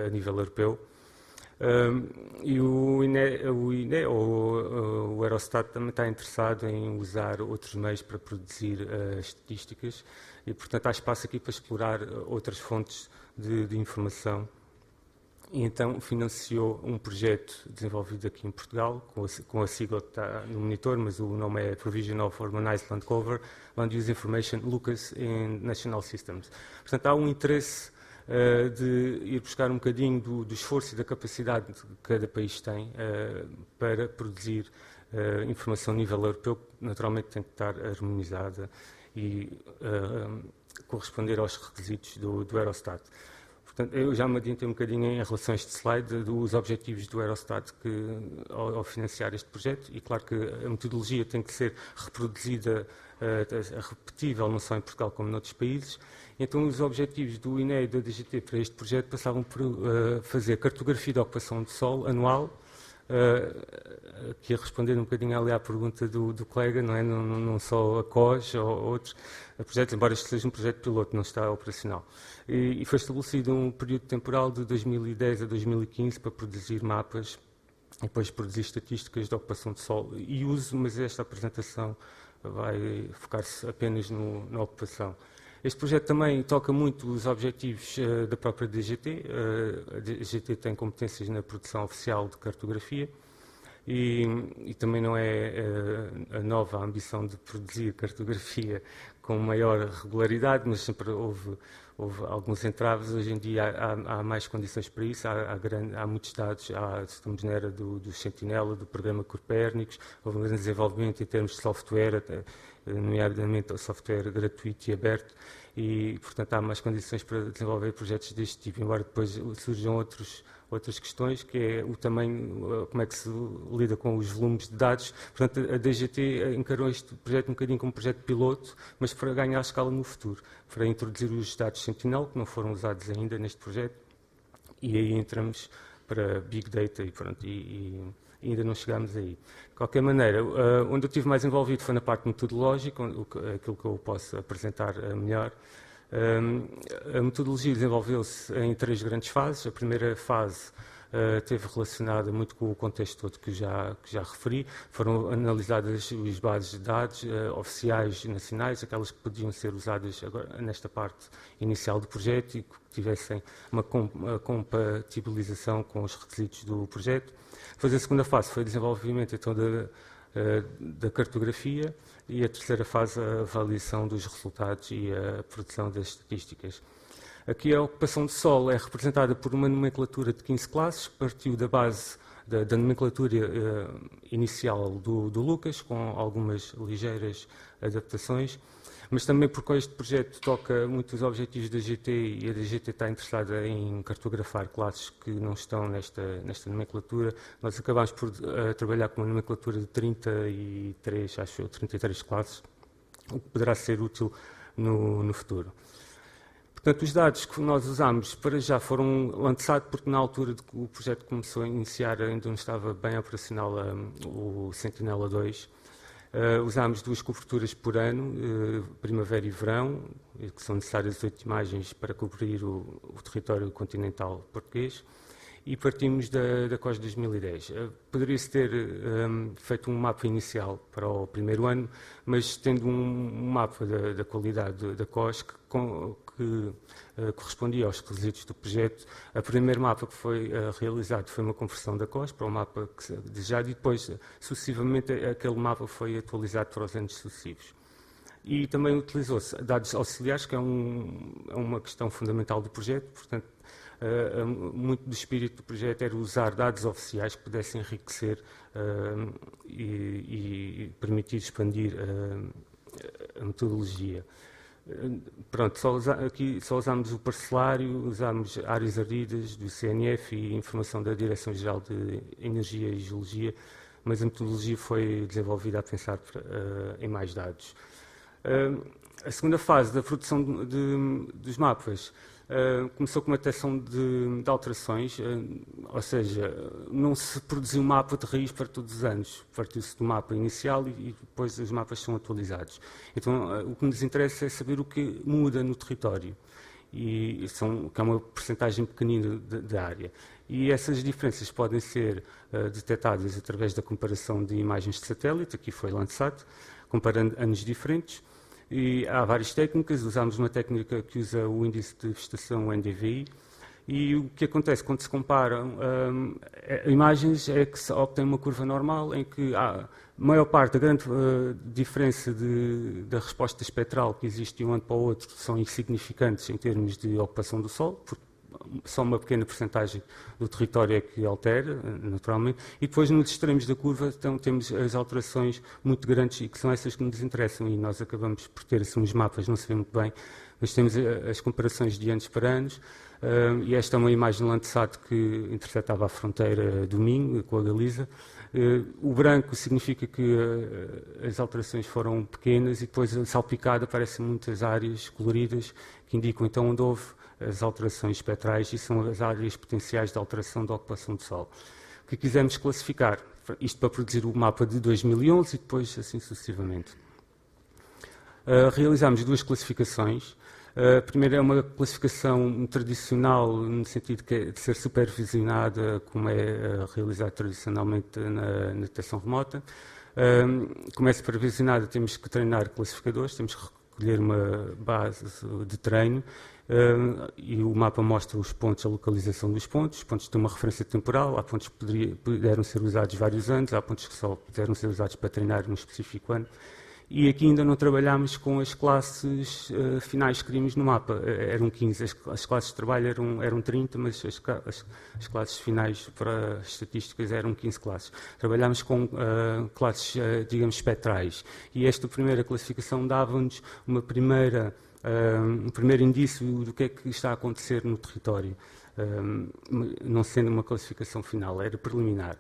a nível europeu. E o INE ou o Eurostat também está interessado em usar outros meios para produzir estatísticas e, portanto, há espaço aqui para explorar outras fontes de informação. E então financiou um projeto desenvolvido aqui em Portugal, com a sigla que está no monitor, mas o nome é Provision of Urbanized Land Cover, Land Use Information, Lucas in National Systems. Portanto, há um interesse de ir buscar um bocadinho do esforço e da capacidade que cada país tem para produzir informação a nível europeu, que naturalmente tem que estar harmonizada e corresponder aos requisitos do Eurostat. Portanto, eu já me adiantei um bocadinho em relação a este slide dos objetivos do Eurostat ao financiar este projeto, e claro que a metodologia tem que ser reproduzida, repetível, não só em Portugal como noutros países. Então, os objetivos do INE e da DGT para este projeto passavam por fazer cartografia de ocupação de solo anual, que ia responder um bocadinho ali à pergunta do colega, não é? Não só a COS ou outros projetos, embora este seja um projeto piloto, não está operacional. E foi estabelecido um período temporal de 2010 a 2015 para produzir mapas e depois produzir estatísticas de ocupação de solo e uso, mas esta apresentação vai focar-se apenas na ocupação. Este projeto também toca muito os objetivos da própria DGT. A DGT tem competências na produção oficial de cartografia e também não é a nova ambição de produzir cartografia com maior regularidade, mas sempre houve alguns entraves. Hoje em dia há mais condições para isso, há muitos dados, estamos na era do Sentinela, do programa Copérnicos, houve um grande desenvolvimento em termos de software, nomeadamente o software gratuito e aberto, e, portanto, há mais condições para desenvolver projetos deste tipo, embora depois surjam outras questões, que é o tamanho, como é que se lida com os volumes de dados. Portanto, a DGT encarou este projeto um bocadinho como um projeto piloto, mas para ganhar escala no futuro, para introduzir os dados Sentinel, que não foram usados ainda neste projeto, e aí entramos para Big Data e pronto, e ainda não chegámos aí. De qualquer maneira, onde eu estive mais envolvido foi na parte metodológica, aquilo que eu posso apresentar melhor. A metodologia desenvolveu-se em 3 grandes fases. A primeira fase esteve relacionada muito com o contexto todo que já referi. Foram analisadas as bases de dados oficiais e nacionais, aquelas que podiam ser usadas agora, nesta parte inicial do projeto e que tivessem uma compatibilização com os requisitos do projeto. Depois a segunda fase foi o desenvolvimento então, da cartografia e a terceira fase a avaliação dos resultados e a produção das estatísticas. Aqui a ocupação de solo é representada por uma nomenclatura de 15 classes, que partiu da base da nomenclatura inicial do Lucas, com algumas ligeiras adaptações, mas também porque este projeto toca muitos objetivos da GT e a DGT está interessada em cartografar classes que não estão nesta nomenclatura. Nós acabámos por trabalhar com uma nomenclatura de 33 classes, o que poderá ser útil no futuro. Portanto, os dados que nós usámos para já foram lançados, porque na altura de que o projeto começou a iniciar ainda não estava bem operacional o Sentinela 2. Usámos 2 coberturas por ano, primavera e verão, que são necessárias 8 imagens para cobrir o território continental português, e partimos da COS 2010. Poderia-se ter feito um mapa inicial para o primeiro ano, mas tendo um mapa da qualidade da COS que correspondia aos requisitos do projeto. O primeiro mapa que foi realizado foi uma conversão da COS para o mapa desejado e depois, sucessivamente, aquele mapa foi atualizado para os anos sucessivos. E também utilizou-se dados auxiliares, que é uma questão fundamental do projeto, portanto, muito do espírito do projeto era usar dados oficiais que pudessem enriquecer e permitir expandir a metodologia. Pronto, aqui só usámos o parcelário, usámos áreas ardidas do CNF e informação da Direção-Geral de Energia e Geologia, mas a metodologia foi desenvolvida a pensar em mais dados. A segunda fase da produção dos mapas começou com uma detecção de alterações, ou seja, não se produziu um mapa de raiz para todos os anos, partiu-se do mapa inicial e depois os mapas são atualizados. Então, o que nos interessa é saber o que muda no território, que é uma percentagem pequenina da área. E essas diferenças podem ser detectadas através da comparação de imagens de satélite, aqui foi lançado, comparando anos diferentes. E há várias técnicas, usámos uma técnica que usa o índice de vegetação, o NDVI, e o que acontece quando se comparam imagens é que se obtém uma curva normal em que a maior parte, a grande diferença da resposta espectral que existe de um ano para o outro são insignificantes em termos de ocupação do solo, porque só uma pequena percentagem do território é que altera, naturalmente, e depois nos extremos da curva então, temos as alterações muito grandes e que são essas que nos interessam e nós acabamos por ter assim, uns mapas, não se vê muito bem, mas temos as comparações de anos para anos e esta é uma imagem de Landsat que interceptava a fronteira do Minho com a Galiza. O branco significa que as alterações foram pequenas e depois salpicada aparecem muitas áreas coloridas que indicam então onde houve as alterações espectrais e são as áreas potenciais de alteração da ocupação do solo. Que quisemos classificar, isto para produzir o mapa de 2011 e depois assim sucessivamente. Realizámos 2 classificações. A primeira é uma classificação tradicional, no sentido de ser supervisionada, como é realizado tradicionalmente na detecção remota. Como é supervisionada, temos que treinar classificadores, temos que recolher uma base de treino e o mapa mostra os pontos, a localização dos pontos. Os pontos têm uma referência temporal, há pontos que puderam ser usados vários anos, há pontos que só puderam ser usados para treinar num específico ano. E aqui ainda não trabalhámos com as classes finais que queríamos no mapa. Eram 15, as classes de trabalho eram 30, mas as classes finais para as estatísticas eram 15 classes. Trabalhámos com classes, digamos, espectrais. E esta primeira classificação dava-nos uma primeira um primeiro indício do que é que está a acontecer no território, não sendo uma classificação final, era preliminar.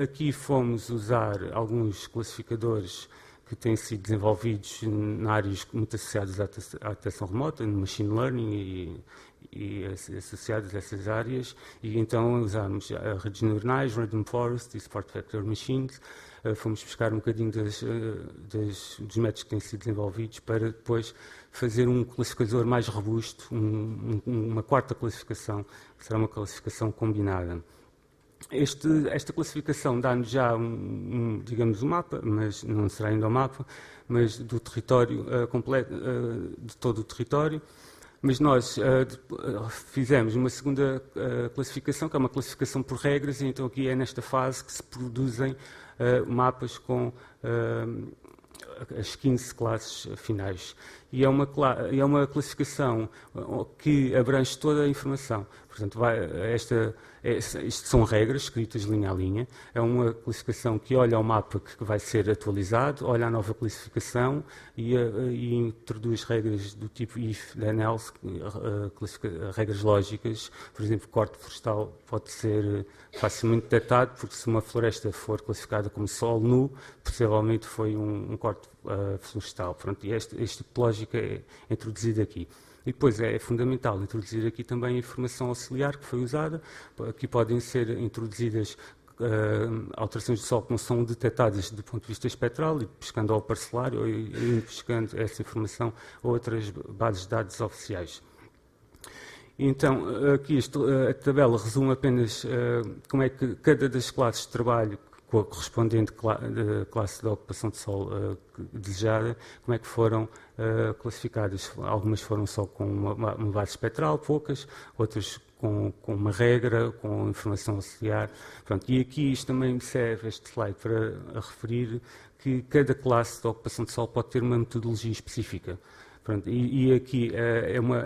Aqui fomos usar alguns classificadores que têm sido desenvolvidos em áreas muito associadas à detecção remota, no machine learning e associadas a essas áreas, e então usámos redes neuronais, random forest e support vector machines. Fomos buscar um bocadinho dos métodos que têm sido desenvolvidos para depois fazer um classificador mais robusto, uma quarta classificação, que será uma classificação combinada. Esta classificação dá-nos já, digamos, um mapa, mas não será ainda um mapa, mas do território completo, de todo o território. Mas nós fizemos uma segunda classificação, que é uma classificação por regras, e então aqui é nesta fase que se produzem mapas com as 15 classes finais. E é uma classificação que abrange toda a informação. Portanto, isto são regras escritas linha a linha. É uma classificação que olha ao mapa que vai ser atualizado, olha a nova classificação e introduz regras do tipo if, then else, regras lógicas. Por exemplo, corte florestal pode ser facilmente detectado, porque se uma floresta for classificada como solo nu, possivelmente foi um corte florestal. Pronto, e este tipo de lógica é introduzida aqui. E depois é fundamental introduzir aqui também a informação auxiliar que foi usada. Aqui podem ser introduzidas alterações de solo que não são detectadas do ponto de vista espectral, e pescando ao parcelário e pescando essa informação a outras bases de dados oficiais. Então, aqui a tabela resume apenas como é que cada das classes de trabalho com a correspondente classe de ocupação de solo desejada, como é que foram classificadas. Algumas foram só com uma base espectral, poucas, outras com uma regra, com informação auxiliar. Pronto, e aqui isto também serve, este slide, para referir que cada classe de ocupação de solo pode ter uma metodologia específica. Pronto, e aqui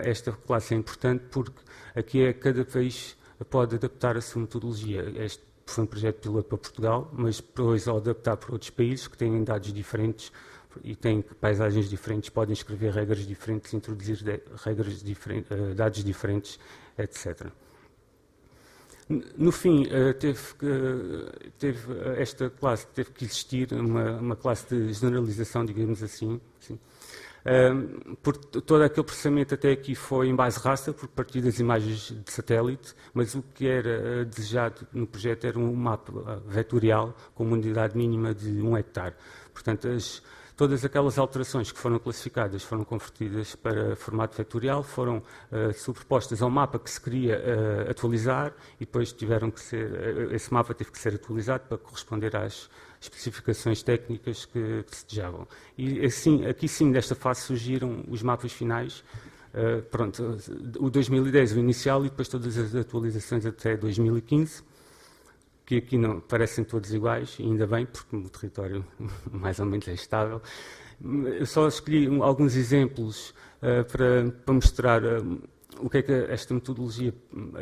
esta classe é importante porque aqui cada país pode adaptar a sua metodologia. Este foi um projeto piloto para Portugal, mas depois, ao adaptar para outros países que têm dados diferentes e têm paisagens diferentes, podem escrever regras diferentes, introduzir dados diferentes, etc. No fim, esta classe teve que existir uma classe de generalização, digamos assim. Porque todo aquele processamento até aqui foi em base raster, por partir das imagens de satélite, mas o que era desejado no projeto era um mapa vetorial com uma unidade mínima de 1 hectare. Portanto, todas aquelas alterações que foram classificadas foram convertidas para formato vetorial, foram sobrepostas ao mapa que se queria atualizar, e depois esse mapa teve que ser atualizado para corresponder às especificações técnicas que se desejavam. E assim, aqui sim, desta fase surgiram os mapas finais. Pronto, o 2010, o inicial, e depois todas as atualizações até 2015, que aqui não parecem todos iguais, e ainda bem, porque o território mais ou menos é estável. Eu só escolhi alguns exemplos para mostrar o que é que esta metodologia,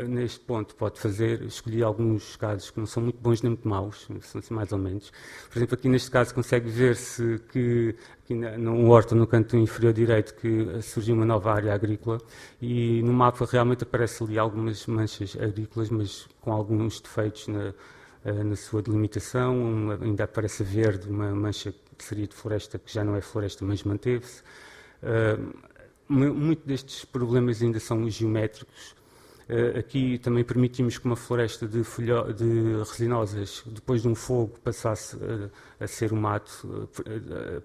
neste ponto, pode fazer. Escolhi alguns casos que não são muito bons nem muito maus, são assim mais ou menos. Por exemplo, aqui neste caso consegue ver-se que aqui no horto, no canto inferior direito, que surgiu uma nova área agrícola, e no mapa realmente aparece ali algumas manchas agrícolas, mas com alguns defeitos na sua delimitação. Ainda aparece verde, uma mancha que seria de floresta, que já não é floresta, mas manteve-se. Muitos destes problemas ainda são geométricos. Aqui também permitimos que uma floresta de resinosas, depois de um fogo, passasse a ser um mato.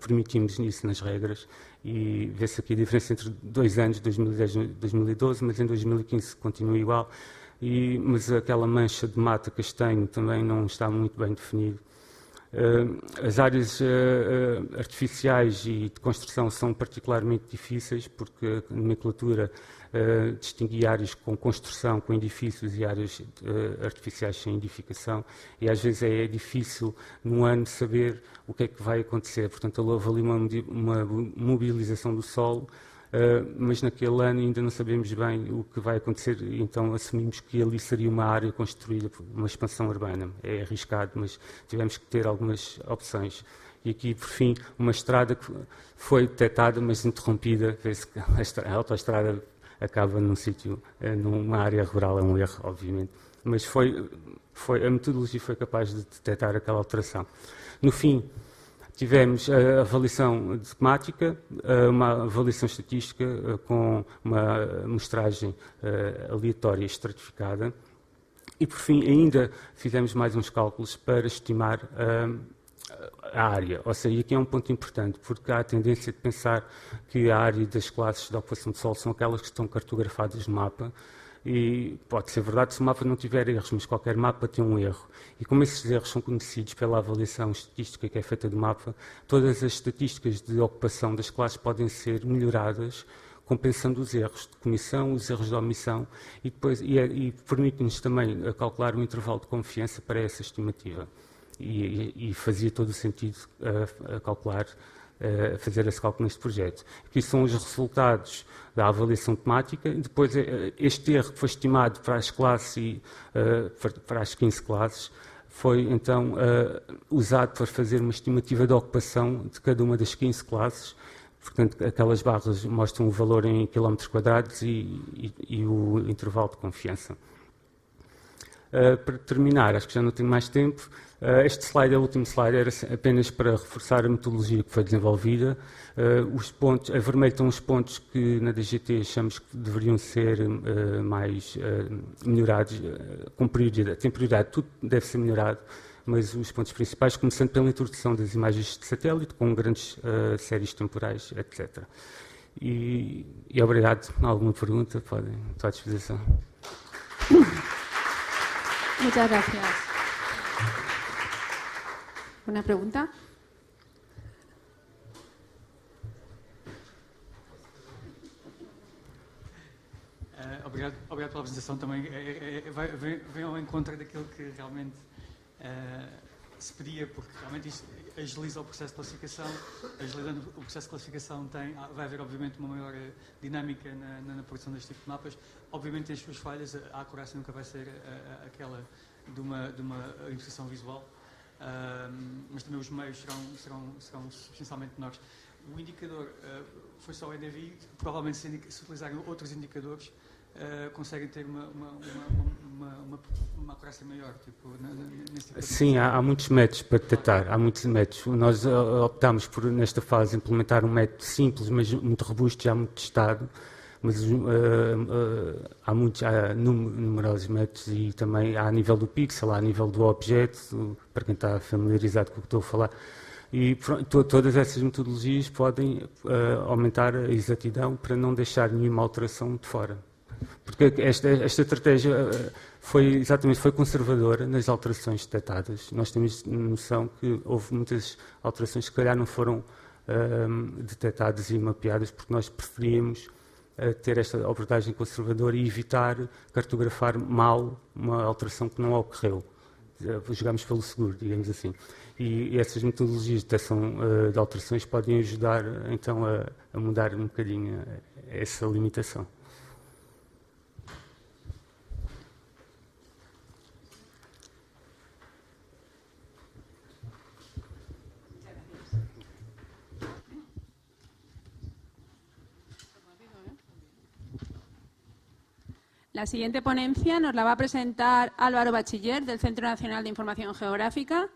Permitimos isso nas regras, e vê-se aqui a diferença entre 2 anos, 2010 e 2012, mas em 2015 continua igual. Mas aquela mancha de mata castanho também não está muito bem definido. As áreas artificiais e de construção são particularmente difíceis, porque a nomenclatura distingue áreas com construção, com edifícios, e áreas artificiais sem edificação, e às vezes é difícil num ano saber o que é que vai acontecer. Portanto, houve ali uma mobilização do solo, mas naquele ano ainda não sabemos bem o que vai acontecer, então assumimos que ali seria uma área construída por uma expansão urbana. É arriscado, mas tivemos que ter algumas opções. E aqui, por fim, uma estrada que foi detectada, mas interrompida. Vê-se que a autoestrada acaba num sítio, numa área rural, é um erro, obviamente. Mas a metodologia foi capaz de detectar aquela alteração. No fim, tivemos a avaliação de temática, uma avaliação estatística com uma amostragem aleatória e estratificada. E, por fim, ainda fizemos mais uns cálculos para estimar a área. Ou seja, aqui é um ponto importante, porque há a tendência de pensar que a área das classes de ocupação de solo são aquelas que estão cartografadas no mapa. E pode ser verdade se o mapa não tiver erros, mas qualquer mapa tem um erro. E como esses erros são conhecidos pela avaliação estatística que é feita do mapa, todas as estatísticas de ocupação das classes podem ser melhoradas compensando os erros de comissão, os erros de omissão e permite-nos também calcular um intervalo de confiança para essa estimativa. E fazia todo o sentido fazer esse cálculo neste projeto. Aqui são os resultados da avaliação temática, e depois este erro que foi estimado para as classes para as 15 classes, foi então usado para fazer uma estimativa da ocupação de cada uma das 15 classes. Portanto, aquelas barras mostram o valor em quilómetros quadrados e o intervalo de confiança. Para terminar, acho que já não tenho mais tempo, este slide é o último slide, era apenas para reforçar a metodologia que foi desenvolvida. Os pontos, a vermelho estão os pontos que na DGT achamos que deveriam ser mais melhorados, com prioridade. Tem prioridade, tudo deve ser melhorado, mas os pontos principais, começando pela introdução das imagens de satélite, com grandes séries temporais, etc. E obrigado. Alguma pergunta? Podem, estou à disposição. Muchas gracias. ¿Una pregunta? Obrigado pela apresentação também. Vem ao encontro daquilo que realmente se pedia, porque realmente isto agiliza o processo de classificação. Agilizando o processo de classificação vai haver, obviamente, uma maior dinâmica na produção deste tipo de mapas. Obviamente, tem as suas falhas. A acurácia nunca vai ser aquela de uma ilustração visual, mas também os meios serão substancialmente menores. O indicador foi só o NDVI, provavelmente se utilizarem outros indicadores, conseguem ter uma acurácia maior, tipo, nesse tipo de... Sim, há muitos métodos para detectar, há muitos métodos. Nós optámos por, nesta fase, implementar um método simples, mas muito robusto, já muito testado, mas há numerosos métodos e também há a nível do pixel, há a nível do objeto, para quem está familiarizado com o que estou a falar. E todas essas metodologias podem aumentar a exatidão para não deixar nenhuma alteração de fora. Porque esta estratégia foi conservadora nas alterações detectadas. Nós temos noção que houve muitas alterações que, se calhar, não foram detectadas e mapeadas, porque nós preferíamos ter esta abordagem conservadora e evitar cartografar mal uma alteração que não ocorreu. Jogamos pelo seguro, digamos assim. E essas metodologias de detecção de alterações podem ajudar, então, a mudar um bocadinho essa limitação. La siguiente ponencia nos la va a presentar Álvaro Bachiller, del Centro Nacional de Información Geográfica,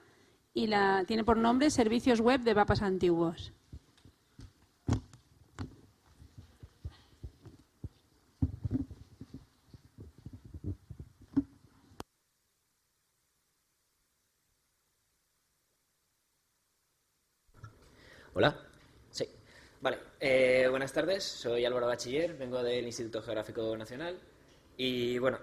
y tiene por nombre Servicios Web de Mapas Antiguos. Hola. Sí. Vale. Buenas tardes. Soy Álvaro Bachiller, vengo del Instituto Geográfico Nacional. Y bueno,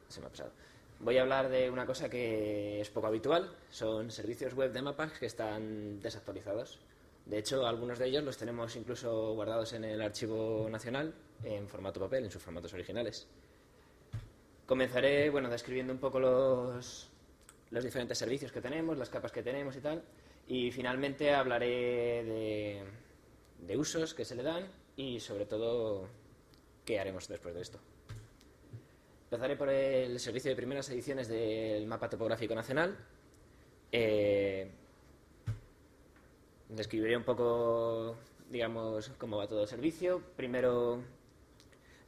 se me ha pasado. Voy a hablar de una cosa que es poco habitual. Son servicios web de mapas que están desactualizados. De hecho, algunos de ellos los tenemos incluso guardados en el Archivo Nacional en formato papel, en sus formatos originales. Comenzaré, describiendo un poco los diferentes servicios que tenemos, las capas que tenemos y tal. Y finalmente hablaré de usos que se le dan y, sobre todo, qué haremos después de esto. Empezaré por el servicio de primeras ediciones del Mapa Topográfico Nacional. describiré un poco, digamos, cómo va todo el servicio. Primero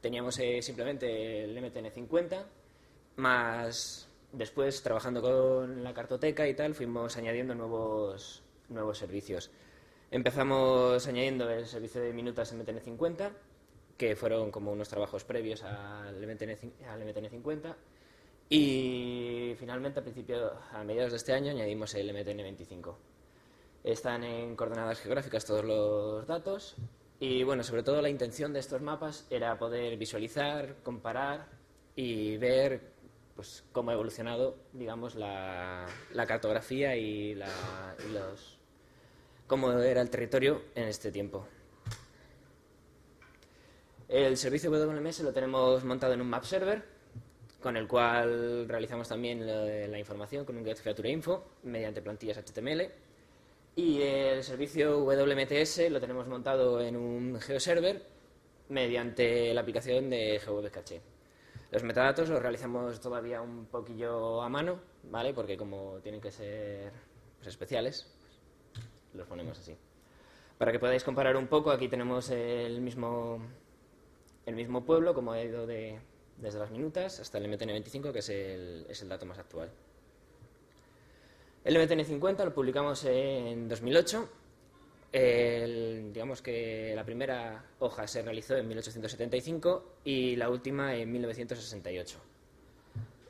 teníamos simplemente el MTN50, más después, trabajando con la cartoteca y tal, fuimos añadiendo nuevos servicios. Empezamos añadiendo el servicio de minutas MTN50, que fueron como unos trabajos previos al MTN50, y finalmente a mediados de este año añadimos el MTN25. Están en coordenadas geográficas todos los datos y, bueno, sobre todo la intención de estos mapas era poder visualizar, comparar y ver, pues, cómo ha evolucionado, digamos, la cartografía y cómo era el territorio en este tiempo. El servicio WMS lo tenemos montado en un map server, con el cual realizamos también la información con un Get Feature Info mediante plantillas HTML. Y el servicio WMTS lo tenemos montado en un GeoServer mediante la aplicación de GWeb Cache. Los metadatos los realizamos todavía un poquillo a mano, ¿vale? Porque como tienen que ser, pues, especiales, los ponemos así. Para que podáis comparar un poco, aquí tenemos el mismo pueblo, como ha ido desde las minutas hasta el MTN25, que es el dato más actual. El MTN50 lo publicamos en 2008. Digamos que la primera hoja se realizó en 1875 y la última en 1968.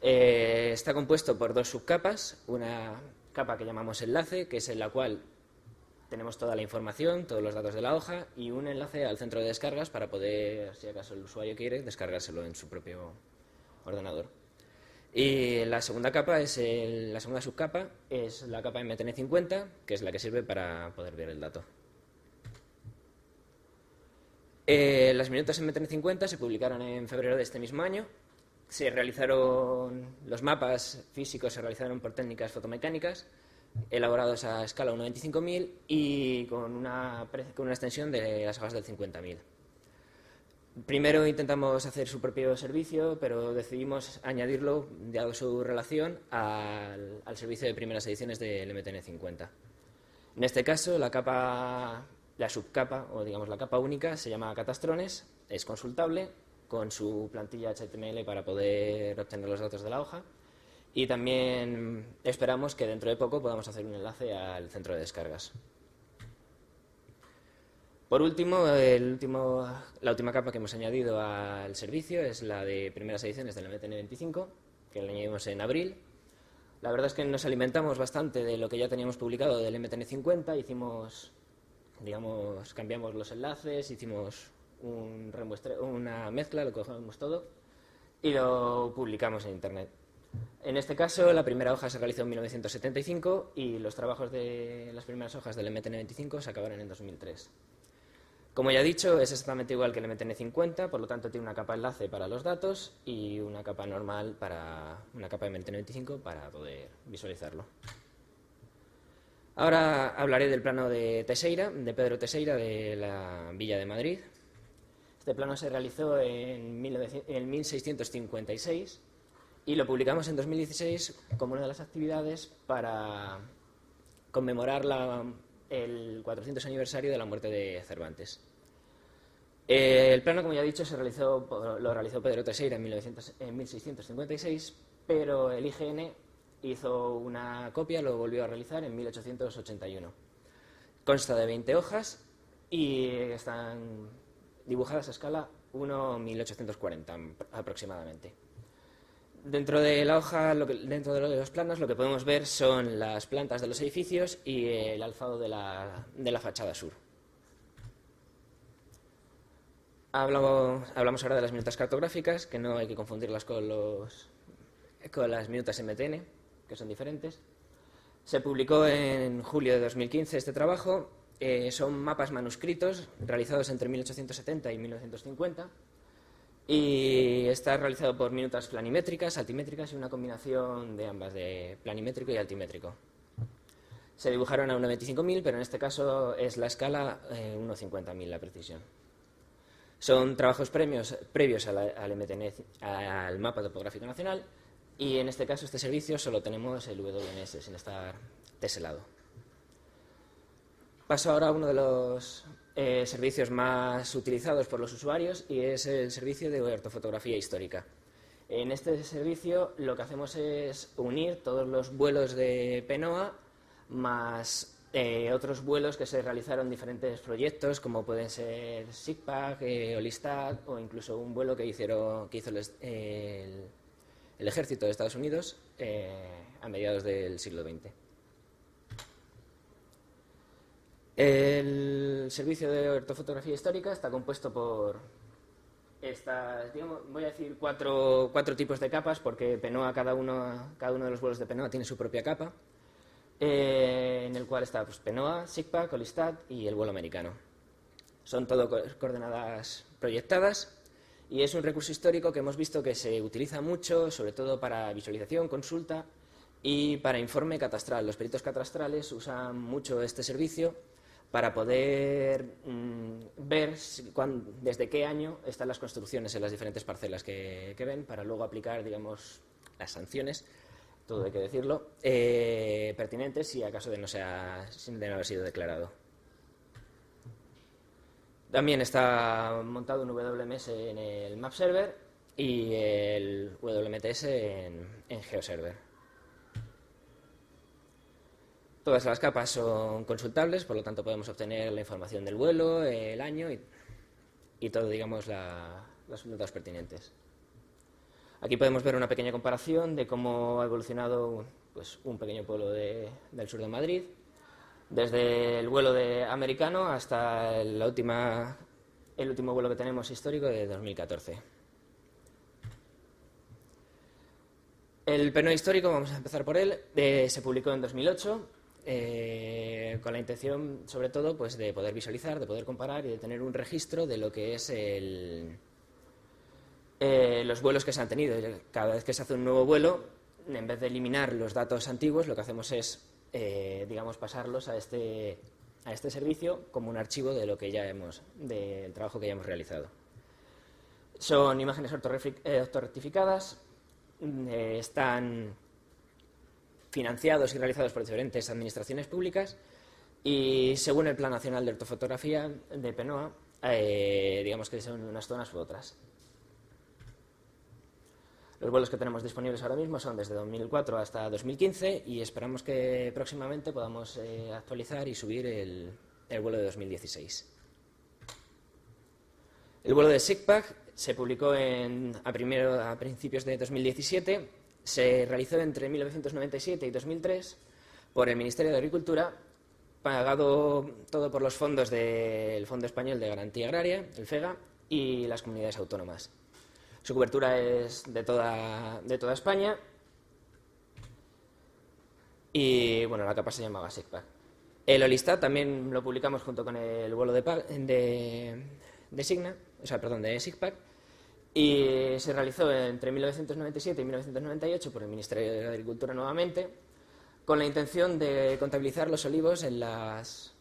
Está compuesto por dos subcapas, una capa que llamamos enlace, que es en la cual tenemos toda la información, todos los datos de la hoja, y un enlace al centro de descargas para poder, si acaso el usuario quiere, descargárselo en su propio ordenador. Y la segunda subcapa es la capa MTN50, que es la que sirve para poder ver el dato. Las minutas MTN50 se publicaron en febrero de este mismo año. Se realizaron los mapas físicos, se realizaron por técnicas fotomecánicas, elaborados a escala 1:25.000 y con una extensión de las hojas del 50.000. Primero intentamos hacer su propio servicio, pero decidimos añadirlo, dado su relación, al servicio de primeras ediciones del MTN50. En este caso, la subcapa, o digamos la capa única, se llama Catastrones, es consultable, con su plantilla HTML para poder obtener los datos de la hoja, y también esperamos que dentro de poco podamos hacer un enlace al centro de descargas. Por último, la última capa que hemos añadido al servicio es la de primeras ediciones del MTN25, que la añadimos en abril. La verdad es que nos alimentamos bastante de lo que ya teníamos publicado del MTN50, cambiamos los enlaces, hicimos una mezcla, lo cogemos todo y lo publicamos en Internet. En este caso, la primera hoja se realizó en 1975 y los trabajos de las primeras hojas del MTN25 se acabaron en 2003. Como ya he dicho, es exactamente igual que el MTN50, por lo tanto tiene una capa enlace para los datos y una capa normal una capa de MTN25 para poder visualizarlo. Ahora hablaré del plano de Teixeira, de Pedro Teixeira, de la Villa de Madrid. Este plano se realizó en 1656 y lo publicamos en 2016 como una de las actividades para conmemorar el 400 aniversario de la muerte de Cervantes. El plano, como ya he dicho, lo realizó Pedro Teixeira en 1656, pero el IGN hizo una copia, lo volvió a realizar en 1881. Consta de 20 hojas y están dibujadas a escala 1:1840 aproximadamente. Dentro de la hoja, dentro de los planos, lo que podemos ver son las plantas de los edificios y el alzado de la fachada sur. Hablamos ahora de las minutas cartográficas, que no hay que confundirlas con las minutas MTN, que son diferentes. Se publicó en julio de 2015 este trabajo. Son mapas manuscritos realizados entre 1870 y 1950. Y está realizado por minutas planimétricas, altimétricas y una combinación de ambas, de planimétrico y altimétrico. Se dibujaron a 1:25.000, pero en este caso es la escala 1:50.000 la precisión. Son trabajos previos al mapa topográfico nacional y en este caso, este servicio, solo tenemos el WMS sin estar teselado. Paso ahora a uno de los servicios más utilizados por los usuarios y es el servicio de ortofotografía histórica. En este servicio lo que hacemos es unir todos los vuelos de PENOA más otros vuelos que se realizaron en diferentes proyectos, como pueden ser SIGPAC, Olistad o incluso un vuelo que hizo el ejército de Estados Unidos a mediados del siglo XX. El servicio de ortofotografía histórica está compuesto por voy a decir cuatro tipos de capas, porque PENOA, cada uno de los vuelos de PENOA tiene su propia capa, en el cual está pues, PENOA, SIGPAC, Olistad y el vuelo americano. Son todo coordenadas proyectadas y es un recurso histórico que hemos visto que se utiliza mucho, sobre todo para visualización, consulta y para informe catastral. Los peritos catastrales usan mucho este servicio para poder ver desde qué año están las construcciones en las diferentes parcelas que ven, para luego aplicar, digamos, las sanciones, todo hay que decirlo, pertinentes si acaso de no haber sido declarado. También está montado un WMS en el Map Server y el WMTS en GeoServer. Todas las capas son consultables, por lo tanto podemos obtener la información del vuelo, el año y todo, digamos, los datos pertinentes. Aquí podemos ver una pequeña comparación de cómo ha evolucionado pues, un pequeño pueblo del sur de Madrid, desde el vuelo americano hasta el último vuelo que tenemos histórico de 2014. El PENOA histórico, vamos a empezar por él, se publicó en 2008. Con la intención, sobre todo, pues, de poder visualizar, de poder comparar y de tener un registro de lo que es los vuelos que se han tenido. Cada vez que se hace un nuevo vuelo, en vez de eliminar los datos antiguos, lo que hacemos es, digamos, pasarlos a este servicio como un archivo de lo que del trabajo que ya hemos realizado. Son imágenes ortorrectificadas, están financiados y realizados por diferentes administraciones públicas y según el Plan Nacional de Ortofotografía de PENOA, digamos que son unas zonas u otras. Los vuelos que tenemos disponibles ahora mismo son desde 2004 hasta 2015 y esperamos que próximamente podamos actualizar y subir el vuelo de 2016. El vuelo de SIGPAC se publicó a principios de 2017. Se realizó entre 1997 y 2003 por el Ministerio de Agricultura, pagado todo por los fondos del Fondo Español de Garantía Agraria, el FEGA, y las comunidades autónomas. Su cobertura es de toda España y bueno, la capa se llamaba SIGPAC. El Olistad también lo publicamos junto con el vuelo de SIGPAC. Y se realizó entre 1997 y 1998 por el Ministerio de Agricultura nuevamente, con la intención de contabilizar los olivos en las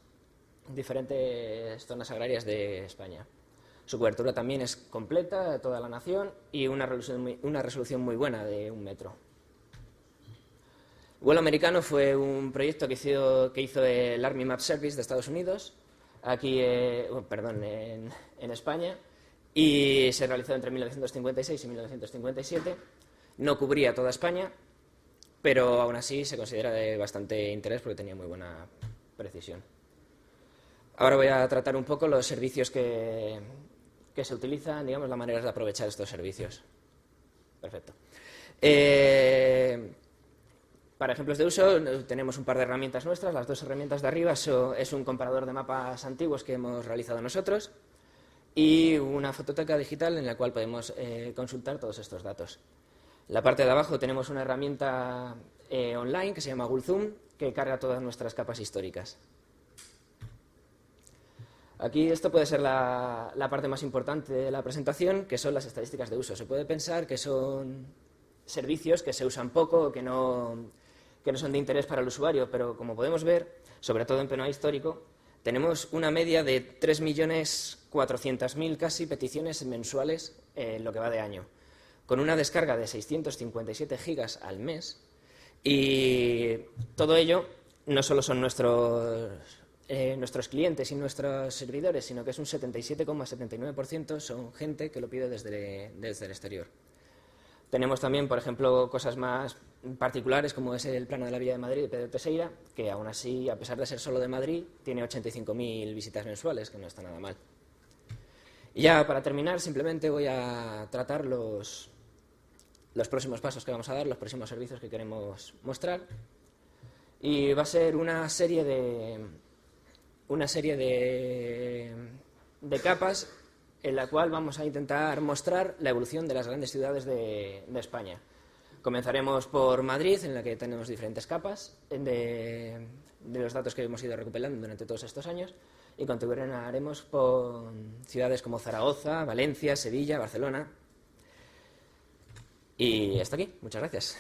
diferentes zonas agrarias de España. Su cobertura también es completa de toda la nación y una resolución muy buena de 1 metro. El vuelo americano fue un proyecto que hizo el Army Map Service de Estados Unidos, en España, y se realizó entre 1956 y 1957. No cubría toda España, pero aún así se considera de bastante interés porque tenía muy buena precisión. Ahora voy a tratar un poco los servicios que se utilizan, digamos, las maneras de aprovechar estos servicios. Perfecto. Para ejemplos de uso tenemos un par de herramientas nuestras. Las dos herramientas de arriba es un comparador de mapas antiguos que hemos realizado nosotros y una fototeca digital en la cual podemos consultar todos estos datos. En la parte de abajo tenemos una herramienta online que se llama Google Zoom, que carga todas nuestras capas históricas. Aquí esto puede ser la parte más importante de la presentación, que son las estadísticas de uso. Se puede pensar que son servicios que se usan poco o que no son de interés para el usuario, pero como podemos ver, sobre todo en PENOA histórico, tenemos una media de 3.400.000 casi peticiones mensuales en lo que va de año, con una descarga de 657 gigas al mes, y todo ello no solo son nuestros nuestros clientes y nuestros servidores, sino que es un 77,79% son gente que lo pide desde el exterior. Tenemos también, por ejemplo, cosas más particulares, como es el plano de la Villa de Madrid de Pedro Teixeira, que aún así, a pesar de ser solo de Madrid, tiene 85.000 visitas mensuales, que no está nada mal. Y ya para terminar, simplemente voy a tratar los próximos pasos que vamos a dar, los próximos servicios que queremos mostrar. Y va a ser una serie de capas en la cual vamos a intentar mostrar la evolución de las grandes ciudades de España. Comenzaremos por Madrid, en la que tenemos diferentes capas de los datos que hemos ido recuperando durante todos estos años, y continuaremos por ciudades como Zaragoza, Valencia, Sevilla, Barcelona. Y hasta aquí. Muchas gracias.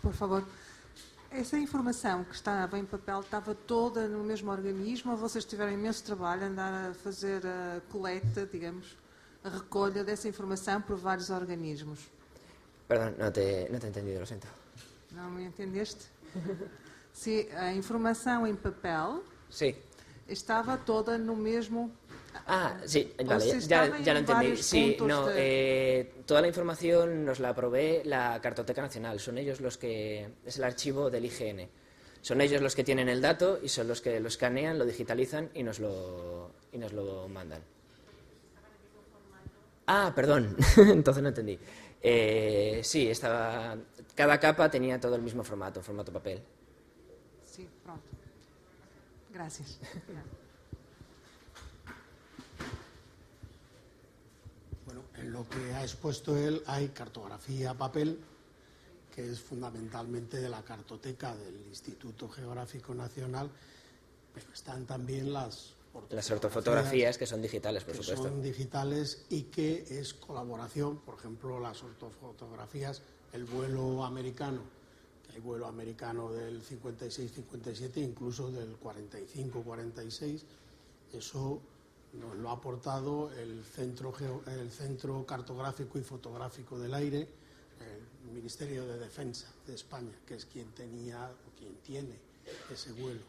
Por favor, essa informação que estava em papel estava toda no mesmo organismo ou vocês tiveram imenso trabalho a andar a fazer a coleta, digamos, a recolha dessa informação por vários organismos? Perdón, no te he entendido, lo siento. Não me entendeste? Se a informação em papel Sí. estava toda no mesmo... Ah, sí, O vale, si ya estaba lo en entendí. varios Sí, puntos no, toda la información nos la provee la Cartoteca Nacional. Son ellos los que... es el archivo del IGN. Son ellos los que tienen el dato y son los que lo escanean, lo digitalizan y nos lo mandan. Ah, perdón, entonces no entendí. Sí, cada capa tenía todo el mismo formato papel. Sí, pronto. Gracias. Bueno, en lo que ha expuesto él hay cartografía papel, que es fundamentalmente de la cartoteca del Instituto Geográfico Nacional, pero están también las ortofotografías, que son digitales, por supuesto. Son digitales y que es colaboración, por ejemplo, las ortofotografías, el vuelo americano, que hay vuelo americano del 56-57, incluso del 45-46, eso nos lo ha aportado el Centro Cartográfico y Fotográfico del Aire, el Ministerio de Defensa de España, que es quien tiene ese vuelo.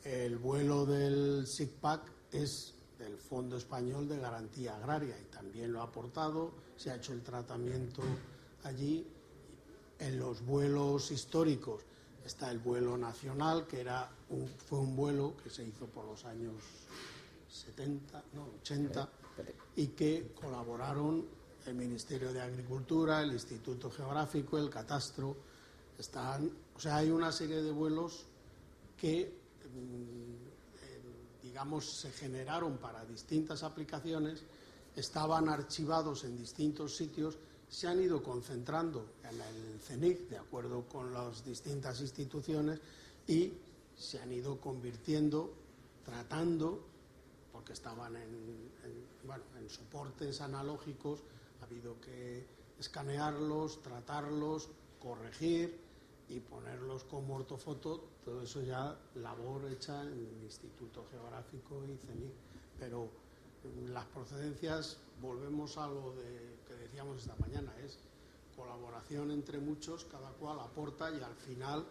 El vuelo del SIGPAC es del Fondo Español de Garantía Agraria y también lo ha aportado, se ha hecho el tratamiento allí. En los vuelos históricos está el vuelo nacional, que fue un vuelo que se hizo por los años 80, y que colaboraron el Ministerio de Agricultura, el Instituto Geográfico, el Catastro. Hay una serie de vuelos que digamos, se generaron para distintas aplicaciones, estaban archivados en distintos sitios, se han ido concentrando en el CENIC, de acuerdo con las distintas instituciones, y se han ido convirtiendo, tratando, porque estaban en soportes analógicos, ha habido que escanearlos, tratarlos, corregir y ponerlos como ortofoto. Todo eso ya labor hecha en el Instituto Geográfico y CENIC. Pero las procedencias, volvemos a lo que decíamos esta mañana, es colaboración entre muchos, cada cual aporta y al final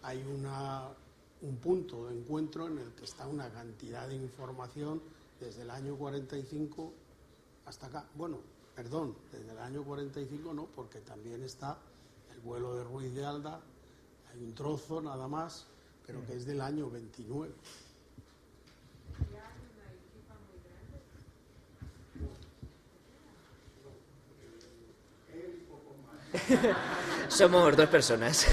hay un punto de encuentro en el que está una cantidad de información desde el año 45 hasta acá. Bueno, perdón, desde el año 45 no, porque también está el vuelo de Ruiz de Alda, hay un trozo nada más, pero que es del año 29. Somos 2 personas.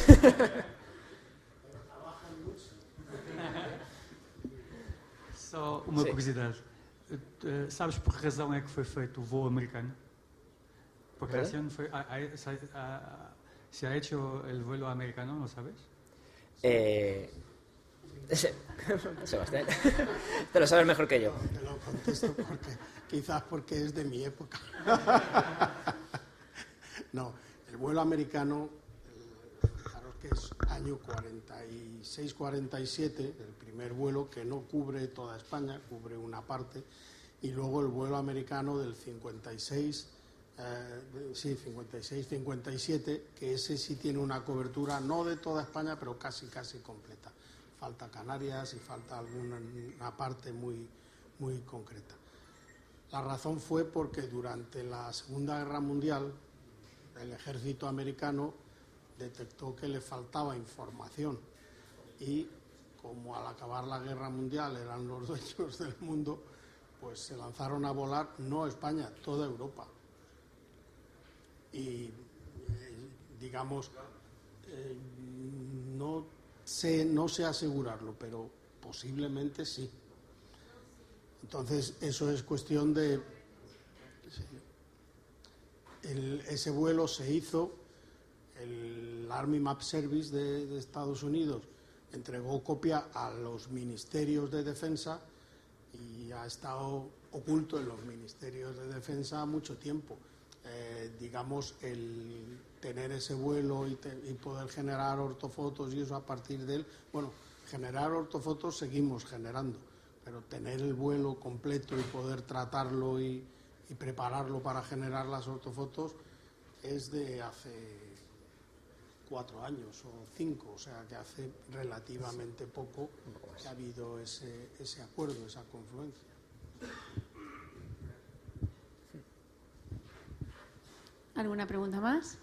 Só uma curiosidade. Sabes por que razão é que foi feito o voo americano? ¿Por qué razón se ha hecho el vuelo americano? ¿No sabes? Sebastián, te lo sabes mejor que yo. Te lo contesto quizás porque es de mi época. No, el vuelo americano, fijaros que es año 46-47, el primer vuelo que no cubre toda España, cubre una parte, y luego el vuelo americano del 56-57, que ese sí tiene una cobertura no de toda España, pero casi completa. Falta Canarias y falta una parte muy concreta. La razón fue porque durante la Segunda Guerra Mundial el ejército americano detectó que le faltaba información y como al acabar la Guerra Mundial eran los dueños del mundo, pues se lanzaron a volar, no España, toda Europa. Y digamos, no sé asegurarlo, pero posiblemente sí. Entonces, eso es cuestión de... ese vuelo se hizo, el Army Map Service de Estados Unidos entregó copia a los ministerios de defensa y ha estado oculto en los ministerios de defensa mucho tiempo. Digamos, el tener ese vuelo y poder generar ortofotos y eso a partir de él, bueno, generar ortofotos seguimos generando, pero tener el vuelo completo y poder tratarlo y prepararlo para generar las ortofotos es de hace 4 años o 5, o sea que hace relativamente poco que ha habido ese acuerdo, esa confluencia. ¿Alguna pregunta más?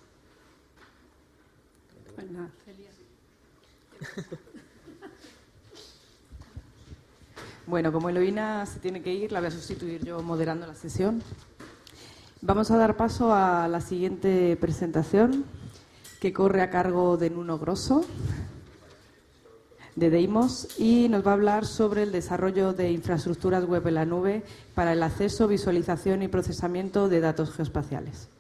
Pues nada. Bueno, como Eloína se tiene que ir, la voy a sustituir yo moderando la sesión. Vamos a dar paso a la siguiente presentación, que corre a cargo de Nuno Grosso, de Deimos, y nos va a hablar sobre el desarrollo de infraestructuras web en la nube para el acceso, visualización y procesamiento de datos geoespaciales.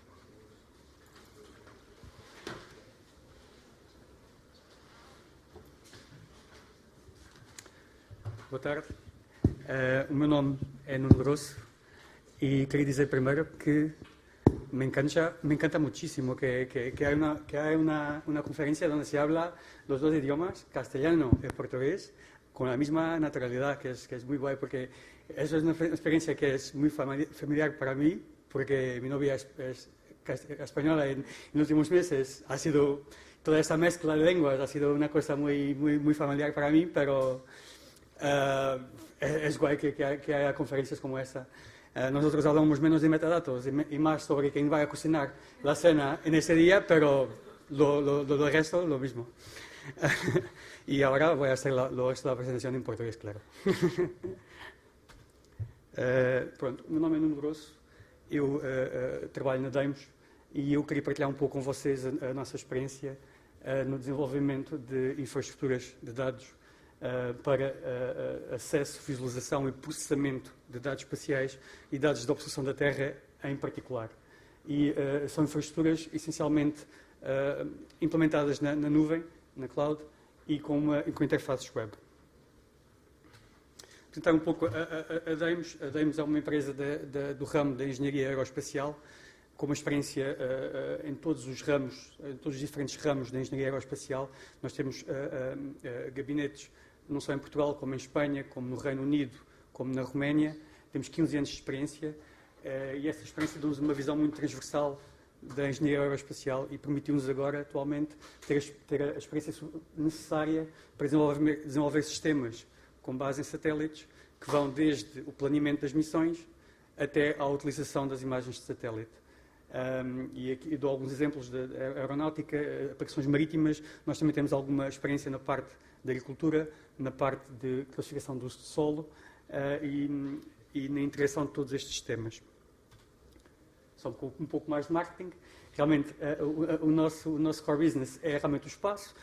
Boa tarde. O meu nome é Nuno Grosso e queria dizer primeiro que me encanta muchísimo que hay una conferencia donde se habla los dos idiomas, castellano y portugués, con la misma naturalidad, que es muy guay, porque eso es una experiencia que es muy familiar para mí, porque mi novia es española y en los últimos meses ha sido toda esta mezcla de lenguas, ha sido una cosa muy familiar para mí, pero es guay que haya conferencias como esta. Nosotros hablamos menos de metadatos y más sobre quién va a cocinar la cena en ese día, pero lo resto, lo mismo. Y ahora voy a hacer lo resto de la presentación en portugués, claro. Pronto, meu nome é Nuno Grosso, eu trabalho na Deimos e eu queria partilhar um pouco com vocês a nossa experiência no desenvolvimento de infraestruturas de dados para acesso, visualização e processamento de dados espaciais e dados de observação da Terra em particular. E são infraestruturas essencialmente implementadas na nuvem, na cloud, e com interfaces web. Apresentar um pouco a Deimos. A Deimos é uma empresa do ramo da engenharia aeroespacial, com uma experiência em todos os ramos, em todos os diferentes ramos da engenharia aeroespacial. Nós temos gabinetes não só em Portugal, como em Espanha, como no Reino Unido, como na Roménia. Temos 15 anos de experiência e essa experiência dá-nos uma visão muito transversal da engenharia aeroespacial e permitiu-nos agora, atualmente, ter a experiência necessária para desenvolver sistemas com base em satélites que vão desde o planeamento das missões até à utilização das imagens de satélite. E aqui dou alguns exemplos de aeronáutica, aplicações marítimas. Nós também temos alguma experiência na parte da agricultura, na parte de classificação do uso de solo e na integração de todos estes sistemas. Só um pouco mais de marketing. Realmente, o nosso core business é realmente o espaço.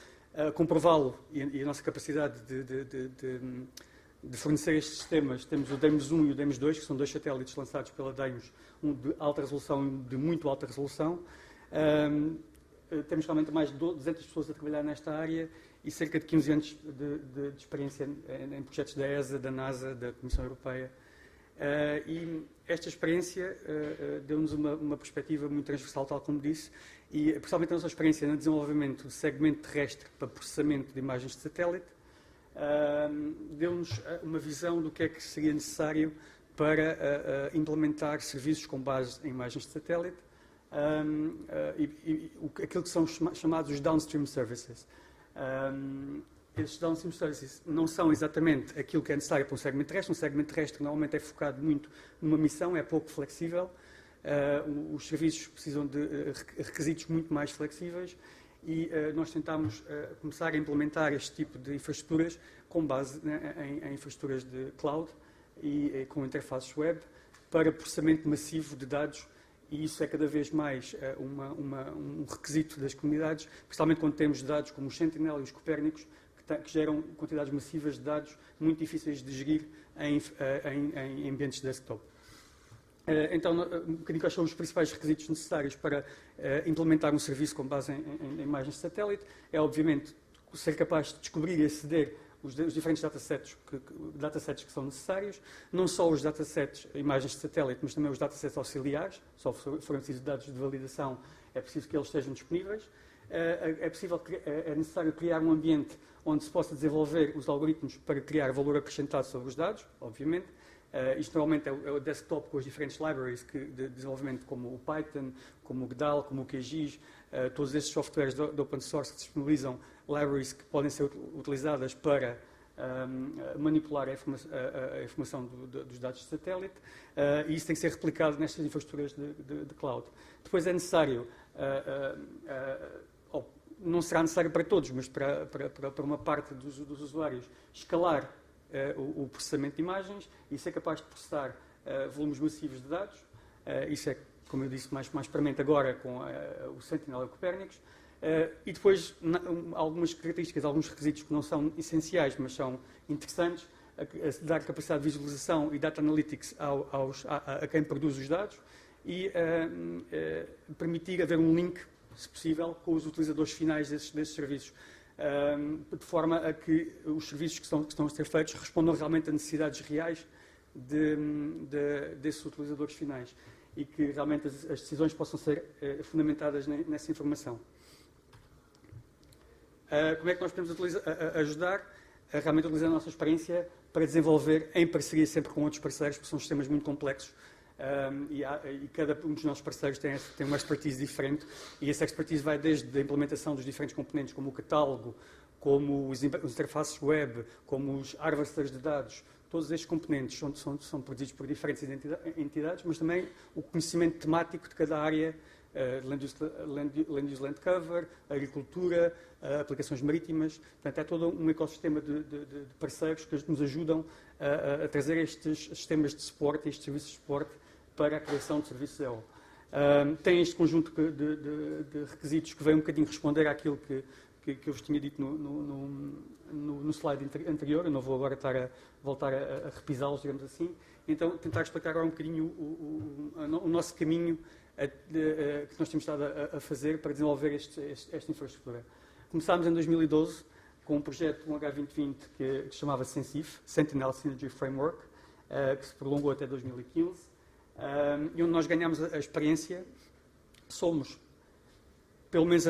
Comprová-lo e a nossa capacidade de fornecer estes sistemas, temos o Deimos 1 e o Deimos 2, que são 2 satélites lançados pela Deimos, um de alta resolução e um de muito alta resolução. Temos realmente mais de 200 pessoas a trabalhar nesta área e cerca de 15 anos de experiência em projetos da ESA, da NASA, da Comissão Europeia. E esta experiência deu-nos uma perspectiva muito transversal, tal como disse, e principalmente a nossa experiência no desenvolvimento do segmento terrestre para processamento de imagens de satélite, deu-nos uma visão do que é que seria necessário para implementar serviços com base em imagens de satélite, aquilo que são chamados os downstream services. Esses downstream services não são exatamente aquilo que é necessário para um segmento terrestre. Um segmento terrestre normalmente é focado muito numa missão, é pouco flexível. Os serviços precisam de requisitos muito mais flexíveis e nós tentámos começar a implementar este tipo de infraestruturas com base em infraestruturas de cloud e com interfaces web para processamento massivo de dados, e isso é cada vez mais um requisito das comunidades, principalmente quando temos dados como os Sentinel e os Copérnicos, que geram quantidades massivas de dados muito difíceis de gerir em ambientes desktop. Então, um bocadinho quais são os principais requisitos necessários para implementar um serviço com base em imagens de satélite. É, obviamente, ser capaz de descobrir e aceder os diferentes datasets que são necessários, não só os datasets, imagens de satélite, mas também os datasets auxiliares. Só forem precisos dados de validação, é preciso que eles estejam disponíveis. É necessário criar um ambiente onde se possa desenvolver os algoritmos para criar valor acrescentado sobre os dados, obviamente. Isto normalmente é o desktop com as diferentes libraries de desenvolvimento, como o Python, como o GDAL, como o QGIS, todos esses softwares de open source que disponibilizam libraries que podem ser utilizadas para manipular a informação dos dados de satélite, e isso tem que ser replicado nestas infraestruturas de cloud. Depois é necessário, não será necessário para todos, mas para uma parte dos usuários, escalar o processamento de imagens e ser capaz de processar volumes massivos de dados. Isso é, como eu disse, mais premente agora com o Sentinel e o Copérnicos. E depois algumas características, alguns requisitos que não são essenciais, mas são interessantes, dar capacidade de visualização e data analytics a quem produz os dados e permitir haver um link, se possível, com os utilizadores finais desses serviços, de forma a que os serviços que estão a ser feitos respondam realmente a necessidades reais desses utilizadores finais e que realmente as decisões possam ser fundamentadas nessa informação. Como é que nós podemos ajudar a realmente utilizar a nossa experiência para desenvolver em parceria sempre com outros parceiros, porque são sistemas muito complexos, e cada um dos nossos parceiros tem uma expertise diferente, e essa expertise vai desde a implementação dos diferentes componentes, como o catálogo, como os interfaces web, como os harvesters de dados. Todos estes componentes são produzidos por diferentes entidades, mas também o conhecimento temático de cada área, land use, land cover, agricultura, aplicações marítimas. Portanto, é todo um ecossistema de parceiros que nos ajudam a trazer estes sistemas de suporte, estes serviços de suporte para a criação de serviços EO. Tem este conjunto de requisitos que vem um bocadinho responder àquilo que eu vos tinha dito no slide anterior. Eu não vou agora voltar a repisá-los, digamos assim. Então, tentar explicar agora um bocadinho o nosso caminho que nós temos estado a fazer para desenvolver esta infraestrutura. Começámos em 2012 com um projeto, um H2020, que se chamava SENSIF, Sentinel Synergy Framework, que se prolongou até 2015, e onde nós ganhámos a experiência. Somos, pelo menos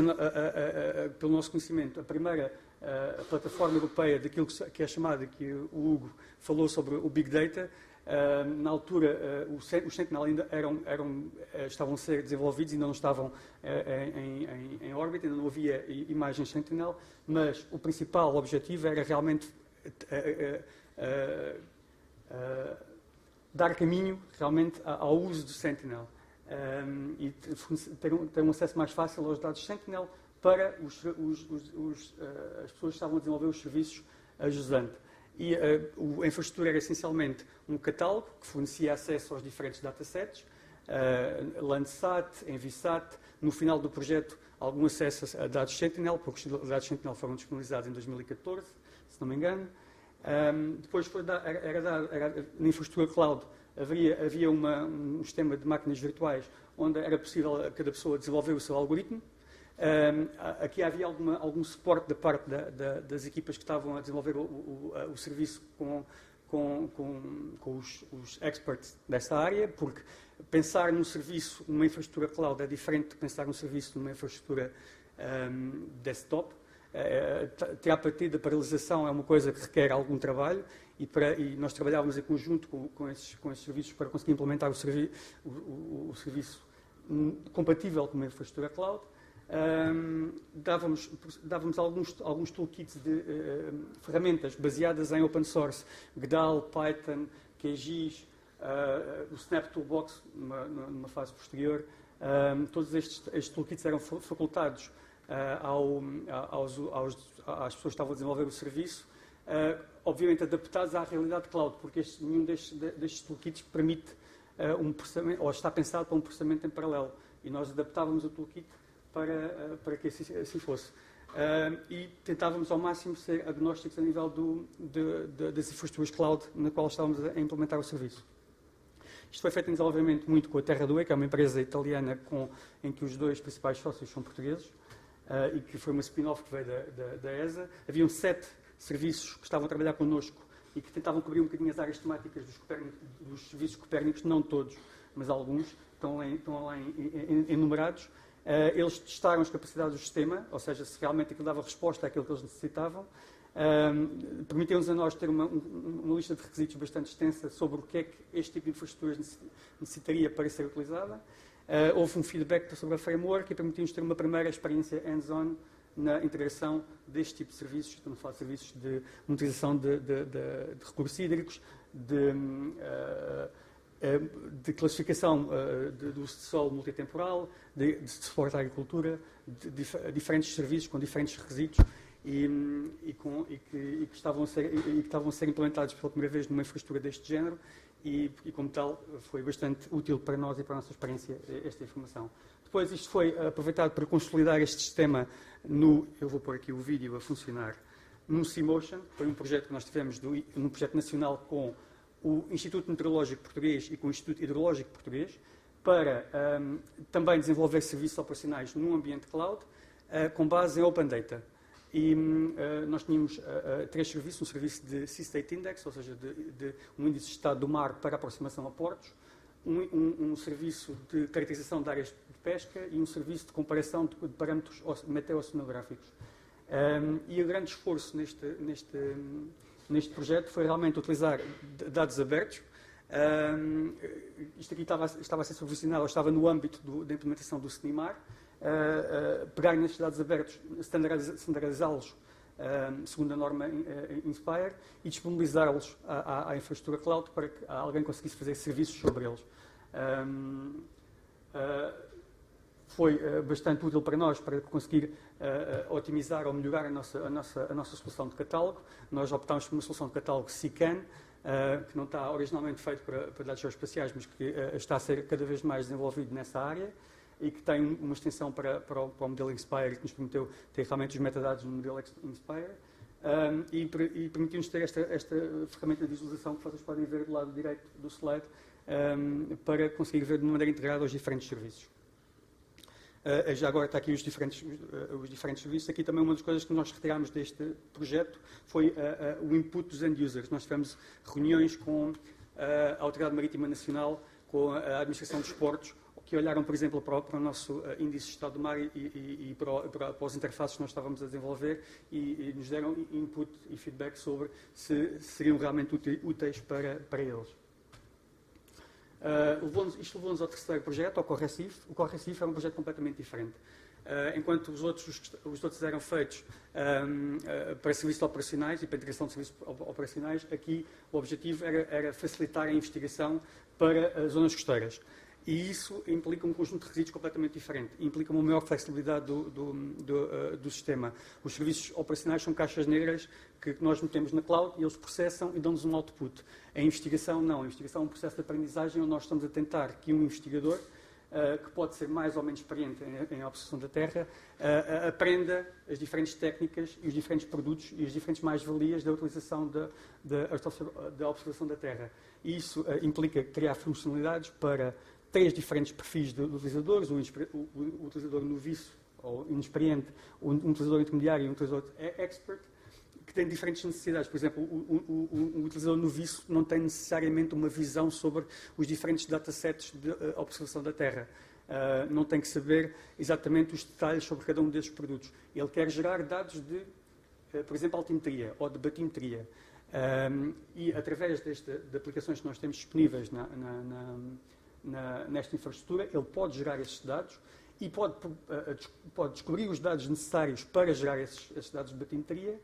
pelo nosso conhecimento, a primeira plataforma europeia daquilo que é chamado, que o Hugo falou sobre o Big Data. Na altura, os Sentinel ainda estavam a ser desenvolvidos, ainda não estavam em órbita, ainda não havia imagens Sentinel, mas o principal objetivo era realmente dar caminho realmente ao uso do Sentinel e ter um acesso mais fácil aos dados Sentinel para as pessoas que estavam a desenvolver os serviços a jusante. E a infraestrutura era essencialmente um catálogo que fornecia acesso aos diferentes datasets, Landsat, Envisat. No final do projeto, algum acesso a dados Sentinel, porque os dados Sentinel foram disponibilizados em 2014, se não me engano. Depois na infraestrutura cloud havia um sistema de máquinas virtuais onde era possível a cada pessoa desenvolver o seu algoritmo. Aqui havia algum suporte da parte das equipas que estavam a desenvolver o serviço com com os experts dessa área, porque pensar num serviço, numa infraestrutura cloud é diferente de pensar num serviço numa infraestrutura desktop. Ter a partir da paralisação é uma coisa que requer algum trabalho e nós trabalhávamos em conjunto com esses serviços para conseguir implementar o serviço compatível com uma infraestrutura cloud. Dávamos alguns toolkits de ferramentas baseadas em open source, Gdal, Python, QGIS, o Snap Toolbox, numa fase posterior. Todos estes toolkits eram facultados às pessoas que estavam a desenvolver o serviço, obviamente adaptados à realidade cloud, porque nenhum destes toolkits permite um processamento, ou está pensado para um processamento em paralelo. E nós adaptávamos o toolkit para que assim fosse. E tentávamos ao máximo ser agnósticos a nível das infraestruturas cloud na qual estávamos a implementar o serviço. Isto foi feito em desenvolvimento muito com a Terra2, que é uma empresa italiana em que os dois principais sócios são portugueses, e que foi uma spin-off que veio da ESA. Haviam 7 serviços que estavam a trabalhar connosco e que tentavam cobrir um bocadinho as áreas temáticas dos serviços copérnicos, não todos, mas alguns, estão lá enumerados. Eles testaram as capacidades do sistema, ou seja, se realmente aquilo dava resposta àquilo que eles necessitavam. Permitiu-nos a nós ter uma lista de requisitos bastante extensa sobre o que é que este tipo de infraestruturas necessitaria para ser utilizada. Houve um feedback sobre a framework e permitiu-nos ter uma primeira experiência hands-on na integração deste tipo de serviços. Estamos a falar de serviços de monitorização de recursos hídricos, de classificação do uso de solo multitemporal, de suporte à agricultura, de diferentes serviços com diferentes requisitos e que estavam a ser implementados pela primeira vez numa infraestrutura deste género e como tal, foi bastante útil para nós e para a nossa experiência esta informação. Depois, isto foi aproveitado para consolidar este sistema eu vou pôr aqui o vídeo a funcionar, no Seamotion, que foi um projeto que nós tivemos, um projeto nacional com o Instituto Meteorológico Português e com o Instituto Hidrológico Português, para também desenvolver serviços operacionais num ambiente cloud, com base em Open Data. E nós tínhamos 3 serviços, um serviço de Sea State Index, ou seja, de um índice de estado do mar para aproximação a portos, um serviço de caracterização de áreas de pesca e um serviço de comparação de parâmetros meteoceanográficos. E o grande esforço neste projeto foi realmente utilizar dados abertos. Isto aqui estava a ser supervisionado, ou estava no âmbito da implementação do CNIMAR. Pegar nestes dados abertos, standardizá-los segundo a norma Inspire e disponibilizá-los à infraestrutura cloud para que alguém conseguisse fazer serviços sobre eles. Foi bastante útil para nós para conseguir otimizar ou melhorar a nossa solução de catálogo. Nós optámos por uma solução de catálogo SICAN, que não está originalmente feito para dados geoespaciais, mas que está a ser cada vez mais desenvolvido nessa área e que tem uma extensão para o modelo Inspire, que nos permitiu ter realmente os metadados no modelo Inspire e permitiu-nos ter esta ferramenta de visualização que vocês podem ver do lado direito do slide para conseguir ver de maneira integrada os diferentes serviços. Já agora está aqui os diferentes serviços. Aqui também uma das coisas que nós retirámos deste projeto foi o input dos end-users. Nós tivemos reuniões com a Autoridade Marítima Nacional, com a Administração dos Portos, que olharam, por exemplo, para o nosso índice de estado do mar e para as interfaces que nós estávamos a desenvolver e nos deram input e feedback sobre se seriam realmente úteis para eles. Isto levou-nos ao terceiro projeto, ao Correcif. O Correcif era um projeto completamente diferente. Enquanto os outros eram feitos para serviços operacionais e para integração de serviços operacionais, aqui o objetivo era facilitar a investigação para as zonas costeiras. E isso implica um conjunto de requisitos completamente diferente. Implica uma maior flexibilidade do sistema. Os serviços operacionais são caixas negras que nós metemos na cloud e eles processam e dão-nos um output. A investigação, não. A investigação é um processo de aprendizagem onde nós estamos a tentar que um investigador, que pode ser mais ou menos experiente em observação da Terra, aprenda as diferentes técnicas e os diferentes produtos e as diferentes mais-valias da utilização da observação da Terra. E isso implica criar funcionalidades para 3 diferentes perfis de utilizadores, o utilizador noviço ou inexperiente, um utilizador intermediário e um utilizador expert, que têm diferentes necessidades. Por exemplo, o utilizador noviço não tem necessariamente uma visão sobre os diferentes datasets de observação da Terra. Não tem que saber exatamente os detalhes sobre cada um destes produtos. Ele quer gerar dados de, por exemplo, altimetria ou de batimetria. E através de aplicações que nós temos disponíveis nesta infraestrutura, ele pode gerar esses dados e pode descobrir os dados necessários para gerar esses dados de batimetria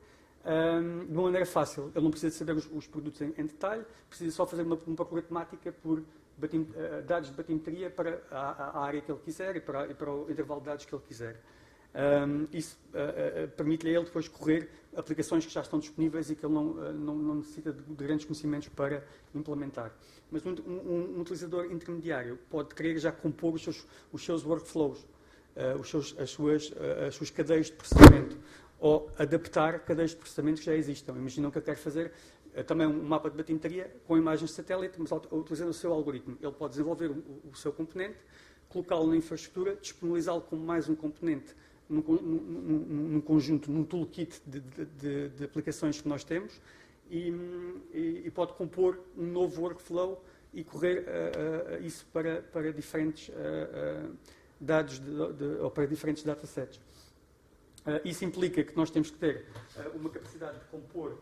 de uma maneira fácil. Ele não precisa de saber os produtos em detalhe, precisa só fazer uma procura temática por dados de batimetria para a área que ele quiser e para o intervalo de dados que ele quiser. Isso permite-lhe a ele depois correr aplicações que já estão disponíveis e que ele não necessita de grandes conhecimentos para implementar. Mas um utilizador intermediário pode querer já compor os seus workflows, as suas cadeias de processamento, ou adaptar cadeias de processamento que já existam. Imaginam que ele quer fazer também um mapa de batimetria com imagens de satélite, mas utilizando o seu algoritmo. Ele pode desenvolver o seu componente, colocá-lo na infraestrutura, disponibilizá-lo como mais um componente num conjunto, num toolkit de aplicações que nós temos e pode compor um novo workflow e correr isso para diferentes dados ou para diferentes datasets. Isso implica que nós temos que ter uma capacidade de compor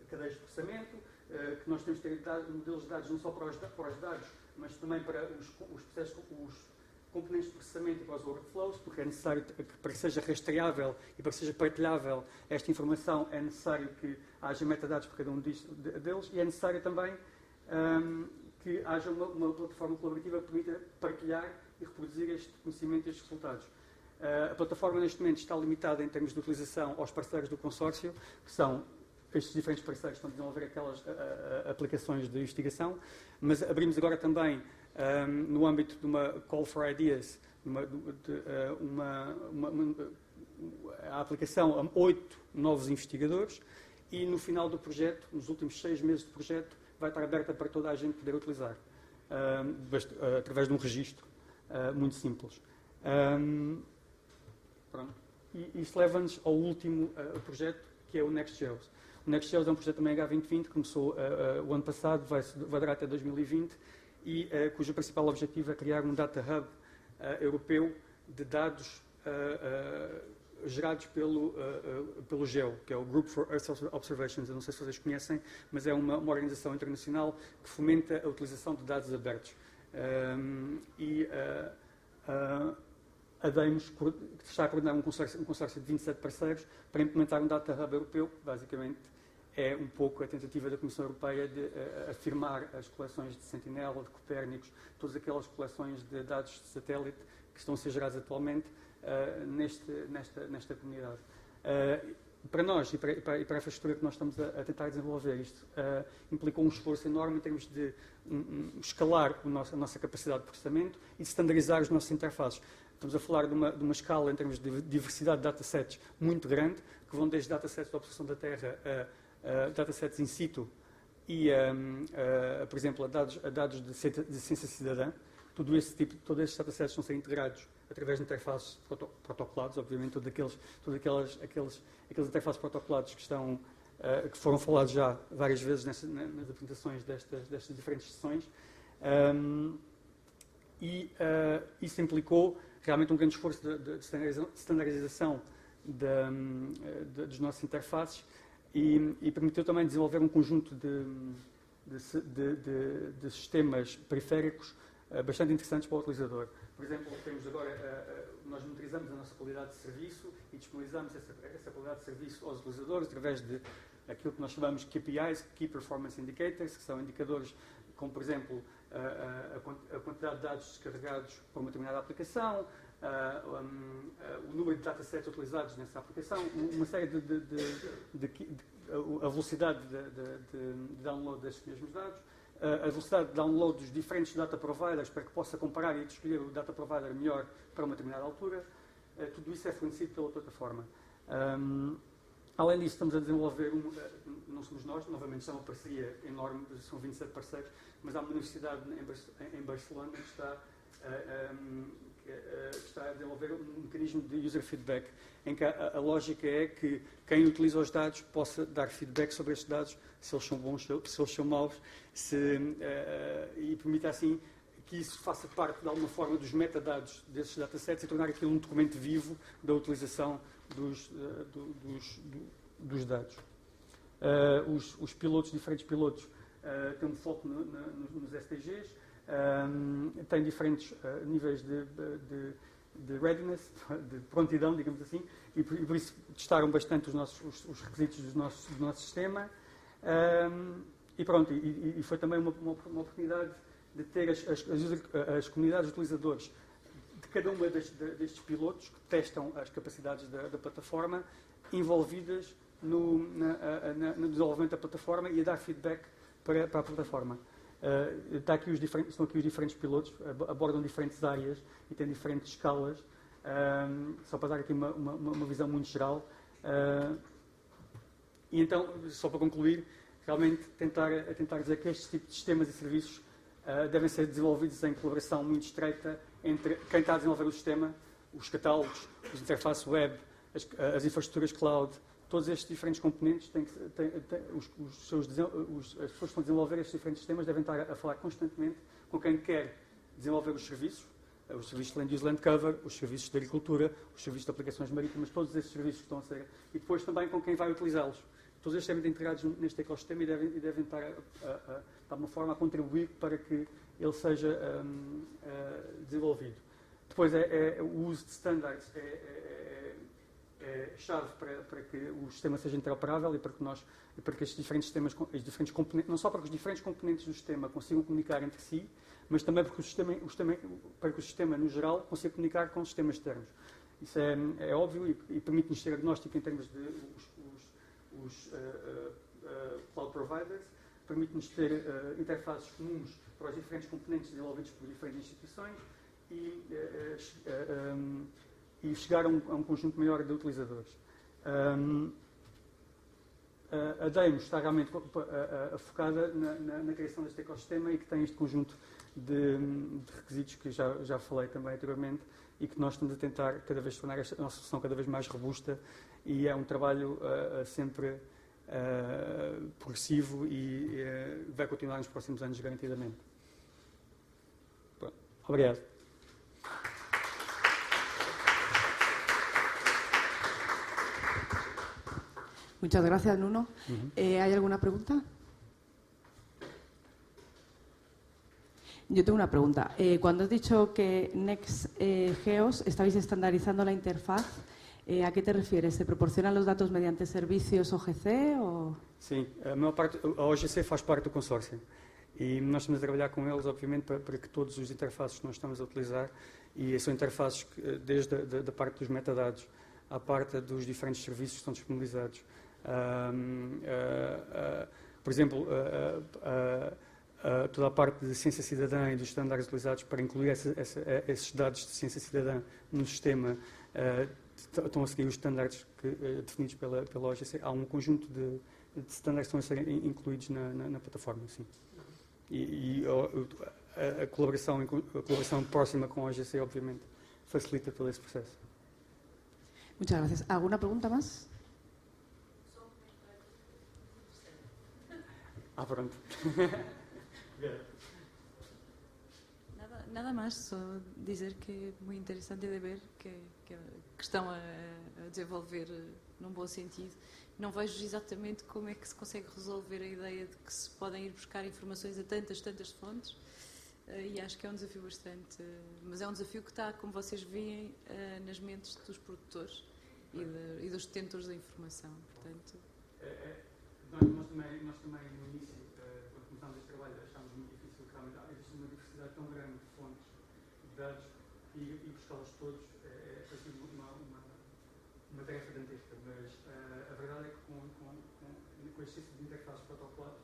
cadeias de processamento, que nós temos que ter modelos de dados não só para os dados, mas também para os componentes de processamento e para os workflows, porque é necessário que para que seja rastreável e para que seja partilhável esta informação, é necessário que haja metadados para cada um deles e é necessário também que haja uma plataforma colaborativa que permita partilhar e reproduzir este conhecimento e estes resultados. A plataforma, neste momento, está limitada em termos de utilização aos parceiros do consórcio, que são estes diferentes parceiros que estão a desenvolver aquelas aplicações de investigação, mas abrimos agora também, no âmbito de uma Call for Ideas, a aplicação a 8 novos investigadores e no final do projeto, nos últimos 6 meses de projeto, vai estar aberta para toda a gente poder utilizar, através de um registro muito simples. Pronto. E isto leva-nos ao último projeto, que é o NextGeos. O NextGeos é um projeto também H2020, que começou o ano passado, vai durar até 2020, e cujo principal objetivo é criar um data hub europeu de dados gerados pelo GEO, que é o Group for Earth Observations. Eu não sei se vocês conhecem, mas é uma organização internacional que fomenta a utilização de dados abertos. A Deimos está a coordenar um consórcio de 27 parceiros para implementar um data hub europeu, que basicamente é um pouco a tentativa da Comissão Europeia de afirmar as coleções de Sentinel, de Copérnicos, todas aquelas coleções de dados de satélite que estão a ser gerados atualmente nesta comunidade. Para nós e para a infraestrutura que nós estamos a tentar desenvolver, isto implicou um esforço enorme em termos de escalar a nossa capacidade de processamento e de standardizar as nossas interfaces. Estamos a falar de uma escala em termos de diversidade de datasets muito grande, que vão desde datasets de observação da Terra a datasets in situ e, por exemplo, a dados de ciência cidadã. Todos estes datasets vão ser integrados através de interfaces protocolados, obviamente, todos aqueles interfaces protocolados que foram falados já várias vezes nas apresentações destas diferentes sessões. Isso implicou realmente um grande esforço de standardização das nossas interfaces e permitiu também desenvolver um conjunto de sistemas periféricos bastante interessantes para o utilizador. Por exemplo, nós monitorizamos a nossa qualidade de serviço e disponibilizamos essa qualidade de serviço aos utilizadores através de aquilo que nós chamamos de KPIs, Key Performance Indicators, que são indicadores como, por exemplo, a quantidade de dados descarregados por uma determinada aplicação, o número de datasets utilizados nessa aplicação, uma série a velocidade de download desses mesmos dados, a velocidade de download dos diferentes data providers para que possa comparar e escolher o data provider melhor para uma determinada altura. Tudo isso é fornecido pela plataforma. Além disso, estamos a desenvolver, não somos nós, novamente está uma parceria enorme, são 27 parceiros, mas há uma universidade em Barcelona que está a desenvolver um mecanismo de user feedback, em que a lógica é que quem utiliza os dados possa dar feedback sobre estes dados, se eles são bons, se eles são maus, e permita assim que isso faça parte, de alguma forma, dos metadados desses datasets e tornar aquilo um documento vivo da utilização dos dados. Os pilotos, diferentes pilotos, têm um foco nos SDGs, têm diferentes níveis de readiness, de prontidão, digamos assim, e por isso testaram bastante os requisitos do nosso sistema. E pronto, e foi também uma oportunidade de ter as comunidades de utilizadores de cada uma destes pilotos que testam as capacidades da plataforma envolvidas no desenvolvimento da plataforma e a dar feedback para a plataforma. Estão aqui os diferentes pilotos, abordam diferentes áreas e têm diferentes escalas, só para dar aqui uma visão muito geral. E então, só para concluir, realmente tentar dizer que estes tipos de sistemas e serviços devem ser desenvolvidos em colaboração muito estreita entre quem está a desenvolver o sistema, os catálogos, as interfaces web, as infraestruturas cloud, todos estes diferentes componentes, as pessoas que estão a desenvolver estes diferentes sistemas devem estar a falar constantemente com quem quer desenvolver os serviços de Land Use Land Cover, os serviços de agricultura, os serviços de aplicações marítimas, todos esses serviços que estão a ser, e depois também com quem vai utilizá-los. Todos estes devem estar integrados neste ecossistema e devem estar, de alguma forma, a contribuir para que ele seja desenvolvido. Depois, o uso de standards é chave para que o sistema seja interoperável e para que estes diferentes sistemas, os diferentes componentes, não só para que os diferentes componentes do sistema consigam comunicar entre si, mas também para que o sistema, no geral, consiga comunicar com os sistemas externos. Isso é óbvio e permite-nos ser agnóstico em termos de os cloud providers, permite-nos ter interfaces comuns para os diferentes componentes desenvolvidos por diferentes instituições e chegar a um conjunto maior de utilizadores. A Deimos está realmente focada na criação deste ecossistema e que tem este conjunto de requisitos que já falei também anteriormente e que nós estamos a tentar cada vez tornar a nossa solução cada vez mais robusta e é um trabalho sempre progressivo e vai continuar nos próximos anos garantidamente. Bom, obrigado. Muchas gracias, Nuno. ¿Hay alguna pregunta? Yo tengo una pregunta. Cuando has dicho que NextGeos estabais estandarizando la interfaz, ¿a qué te refieres? ¿Se proporcionan los datos mediante servicios OGC? O... Sim, a OGC faz parte do consórcio e nós estamos a trabalhar com eles, obviamente, para que todos os interfaces que nós estamos a utilizar, e são interfaces desde a parte dos metadados à parte dos diferentes serviços que estão disponibilizados. Por exemplo, toda a parte de ciência cidadã e dos estándares utilizados para incluir esses dados de ciência cidadã no sistema estão a seguir os estándares definidos pela OGC. Há um conjunto de estándares que estão a ser incluídos na plataforma, sim. E a colaboração próxima com a OGC, obviamente, facilita todo esse processo. Muchas gracias. ¿Alguna pregunta más? Pronto. Nada más, só dizer que é muito interessante de ver que estão a desenvolver num bom sentido. Não vejo exatamente como é que se consegue resolver a ideia de que se podem ir buscar informações a tantas fontes e acho que é um desafio bastante, mas é um desafio que está, como vocês veem, nas mentes dos produtores e dos detentores da informação. Portanto, nós também no início, quando começámos este trabalho, achámos muito difícil, que realmente existe uma diversidade tão grande de fontes de dados e buscá-los todos é uma tarefa dantesca, mas a verdade é que com este tipo de interface protocolo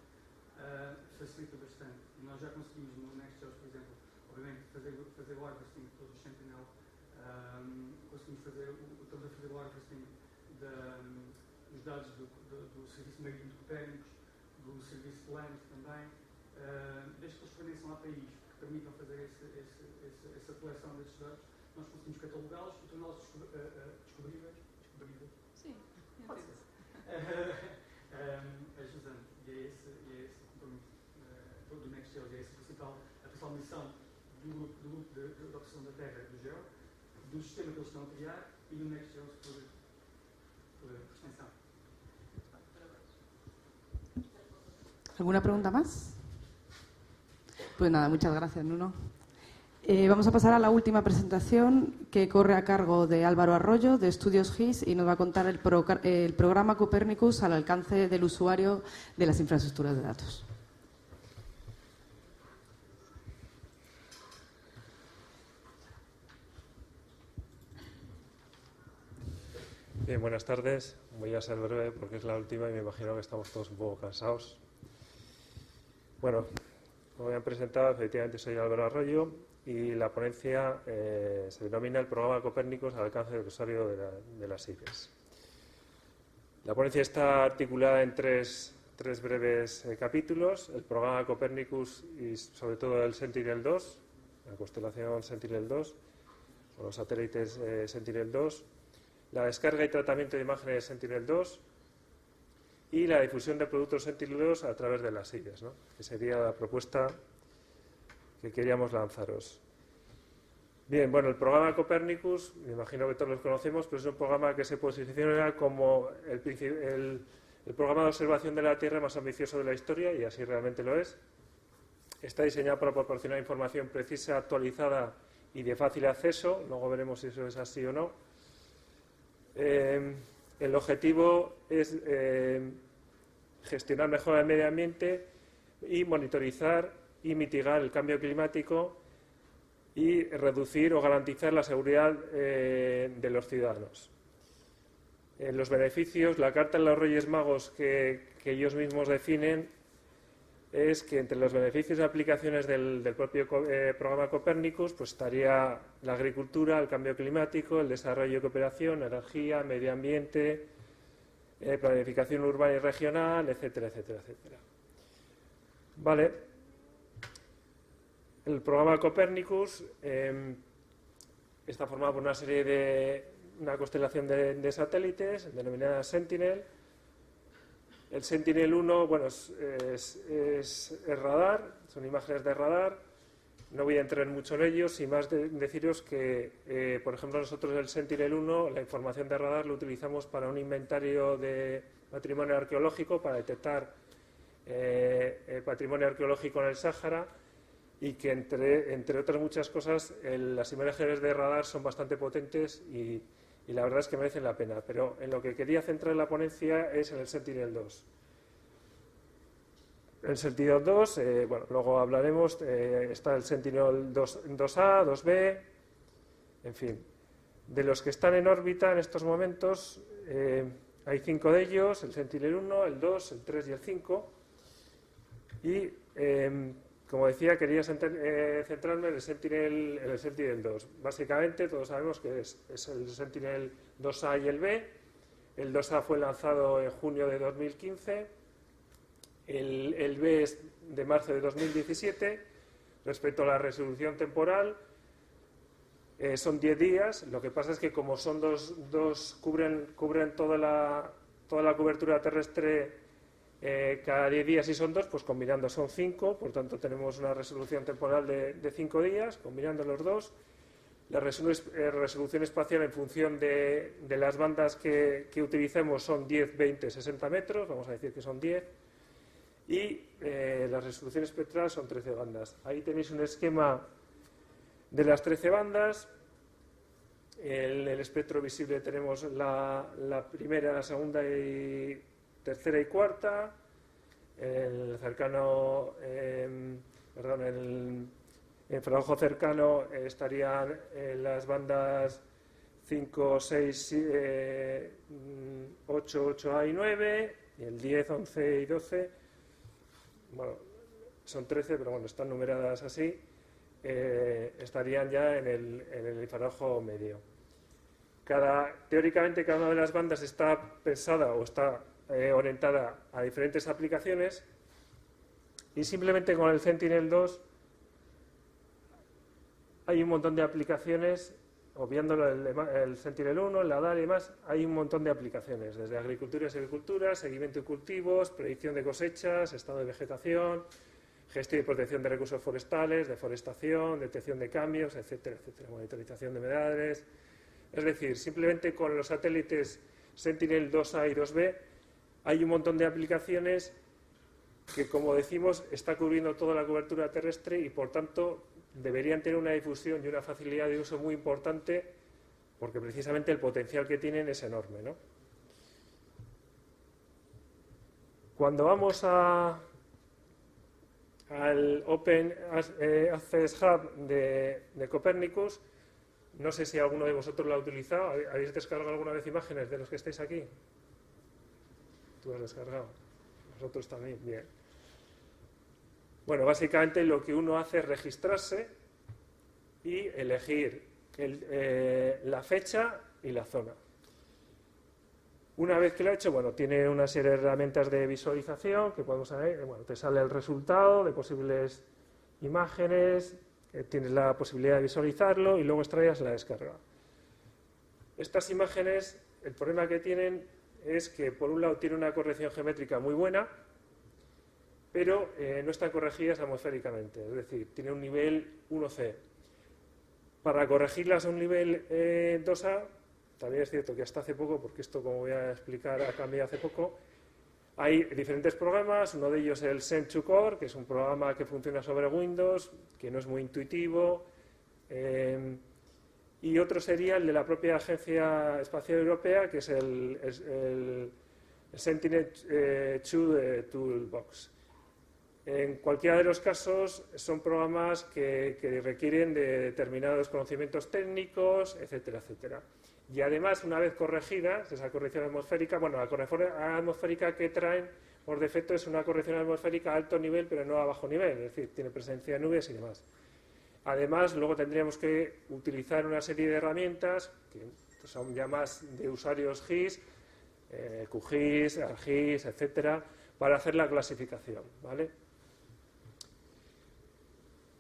facilita bastante. E nós já conseguimos no NextGeos, por exemplo, obviamente fazer o harvesting de todos os Sentinel, estamos a fazer o harvesting dos dados do Serviço Marítimo de Copérnicos, do Serviço de Land também, desde que eles forneçam APIs que permitam fazer essa coleção desses dados, nós conseguimos catalogá-los novos descobríveis. Sim, pode ser. Ajudando. E é esse compromisso do NextGeos, é essa a principal missão do grupo de observação da Terra, do GEO, do sistema que eles estão a criar e do NextGeos por extensão. ¿Alguna pregunta más? Pues nada, muchas gracias, Nuno. Vamos a pasar a la última presentación que corre a cargo de Álvaro Arroyo, de Estudios GIS, y nos va a contar el programa Copernicus al alcance del usuario de las infraestructuras de datos. Bien, buenas tardes. Voy a ser breve porque es la última y me imagino que estamos todos un poco cansados. Bueno, como me han presentado, efectivamente soy Álvaro Arroyo y la ponencia se denomina el programa Copernicus al alcance del usuario de las ICES. La ponencia está articulada en tres breves capítulos: el programa Copernicus y sobre todo el Sentinel-2, la constelación Sentinel-2 o los satélites Sentinel-2, la descarga y tratamiento de imágenes Sentinel-2 y la difusión de productos Sentinel-2 a través de las ICES, ¿no? Que sería la propuesta que queríamos lanzaros. Bien, bueno, el programa Copernicus, me imagino que todos los conocemos, pero es un programa que se posiciona como el programa de observación de la Tierra más ambicioso de la historia, y así realmente lo es. Está diseñado para proporcionar información precisa, actualizada y de fácil acceso. Luego veremos si eso es así o no. El objetivo es gestionar mejor el medio ambiente y monitorizar y mitigar el cambio climático y reducir o garantizar la seguridad de los ciudadanos. Los beneficios, la carta de los Reyes Magos que ellos mismos definen es que entre los beneficios y aplicaciones del propio programa Copernicus pues estaría la agricultura, el cambio climático, el desarrollo y cooperación, energía, medio ambiente, planificación urbana y regional, etcétera, etcétera, etcétera. Vale. El programa Copernicus está formado por una constelación de satélites denominada Sentinel. El Sentinel-1, bueno, es radar, son imágenes de radar. No voy a entrar mucho en ellos, y más deciros que, por ejemplo, nosotros el Sentinel-1, la información de radar lo utilizamos para un inventario de patrimonio arqueológico, para detectar patrimonio arqueológico en el Sáhara, y que, entre otras muchas cosas, las imágenes de radar son bastante potentes y la verdad es que merecen la pena. Pero en lo que quería centrar la ponencia es en el Sentinel-2. El Sentinel-2, bueno, luego hablaremos, está el Sentinel-2A, 2B, en fin. De los que están en órbita en estos momentos, hay 5 de ellos: el Sentinel-1, el 2, el 3 y el 5. Y, como decía, quería centrarme en el Sentinel-2. Básicamente, todos sabemos que es el Sentinel-2A y el B. El 2A fue lanzado en junio de 2015. El B es de marzo de 2017. Respecto a la resolución temporal, son 10 días. Lo que pasa es que, como son cubren toda la cobertura terrestre cada 10 días, y son 2, pues combinando son 5, por tanto tenemos una resolución temporal de 5 días, combinando los dos. La resolución espacial en función de las bandas que utilicemos son 10, 20, 60 metros, vamos a decir que son 10, y la resolución espectral son 13 bandas. Ahí tenéis un esquema de las 13 bandas. El espectro visible tenemos la primera, la segunda y tercera y cuarta. El cercano, el infrarrojo cercano estarían las bandas 5, 6, 8, 8A y 9, y el 10, 11 y 12. Bueno, son 13, pero bueno, están numeradas así. Estarían ya en el infrarrojo medio. Teóricamente, cada una de las bandas está pensada o está orientada a diferentes aplicaciones, y simplemente con el Sentinel-2 hay un montón de aplicaciones obviando el Sentinel-1, el LADAR y demás, hay un montón de aplicaciones, desde agricultura y silvicultura, seguimiento de cultivos, predicción de cosechas, estado de vegetación, gestión y protección de recursos forestales, deforestación, detección de cambios, etcétera, etcétera, monitorización de humedades. Es decir, simplemente con los satélites Sentinel-2A y 2B hay un montón de aplicaciones que, como decimos, está cubriendo toda la cobertura terrestre y, por tanto, deberían tener una difusión y una facilidad de uso muy importante, porque precisamente el potencial que tienen es enorme, ¿no? Cuando vamos al Open Access Hub de Copernicus, no sé si alguno de vosotros lo ha utilizado. ¿Habéis descargado alguna vez imágenes de los que estáis aquí? ¿Tú has descargado? Nosotros también, bien. Bueno, básicamente lo que uno hace es registrarse y elegir la fecha y la zona. Una vez que lo ha hecho, bueno, tiene una serie de herramientas de visualización que podemos ver. Bueno, te sale el resultado de posibles imágenes, tienes la posibilidad de visualizarlo y luego extraías la descarga. Estas imágenes, el problema que tienen es que, por un lado, tiene una corrección geométrica muy buena, pero no están corregidas atmosféricamente, es decir, tiene un nivel 1C. Para corregirlas a un nivel 2A, también es cierto que hasta hace poco, porque esto, como voy a explicar, ha cambiado hace poco, hay diferentes programas. Uno de ellos es el Send2Core, que es un programa que funciona sobre Windows, que no es muy intuitivo, y otro sería el de la propia Agencia Espacial Europea, que es el Sentinel-2 Toolbox. En cualquiera de los casos son programas que requieren de determinados conocimientos técnicos, etcétera, etcétera. Y además, una vez corregidas, esa corrección atmosférica, bueno, la corrección atmosférica que traen por defecto es una corrección atmosférica a alto nivel, pero no a bajo nivel, es decir, tiene presencia de nubes y demás. Además, luego tendríamos que utilizar una serie de herramientas que son ya más de usuarios GIS, QGIS, ArcGIS, etcétera, para hacer la clasificación, ¿vale?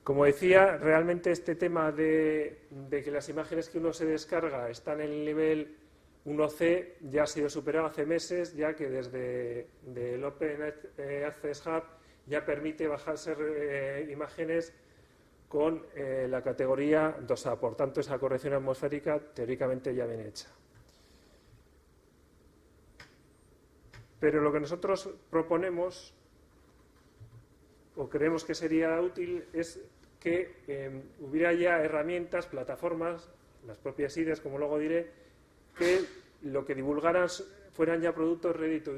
Como decía, realmente este tema de que las imágenes que uno se descarga están en el nivel 1C ya ha sido superado hace meses, ya que desde el Open Access Hub ya permite bajarse imágenes con la categoría 2A. Por tanto, esa corrección atmosférica teóricamente ya viene hecha. Pero lo que nosotros proponemos, o creemos que sería útil, es que hubiera ya herramientas, plataformas, las propias IDES, como luego diré, que lo que divulgaran fueran ya productos ready to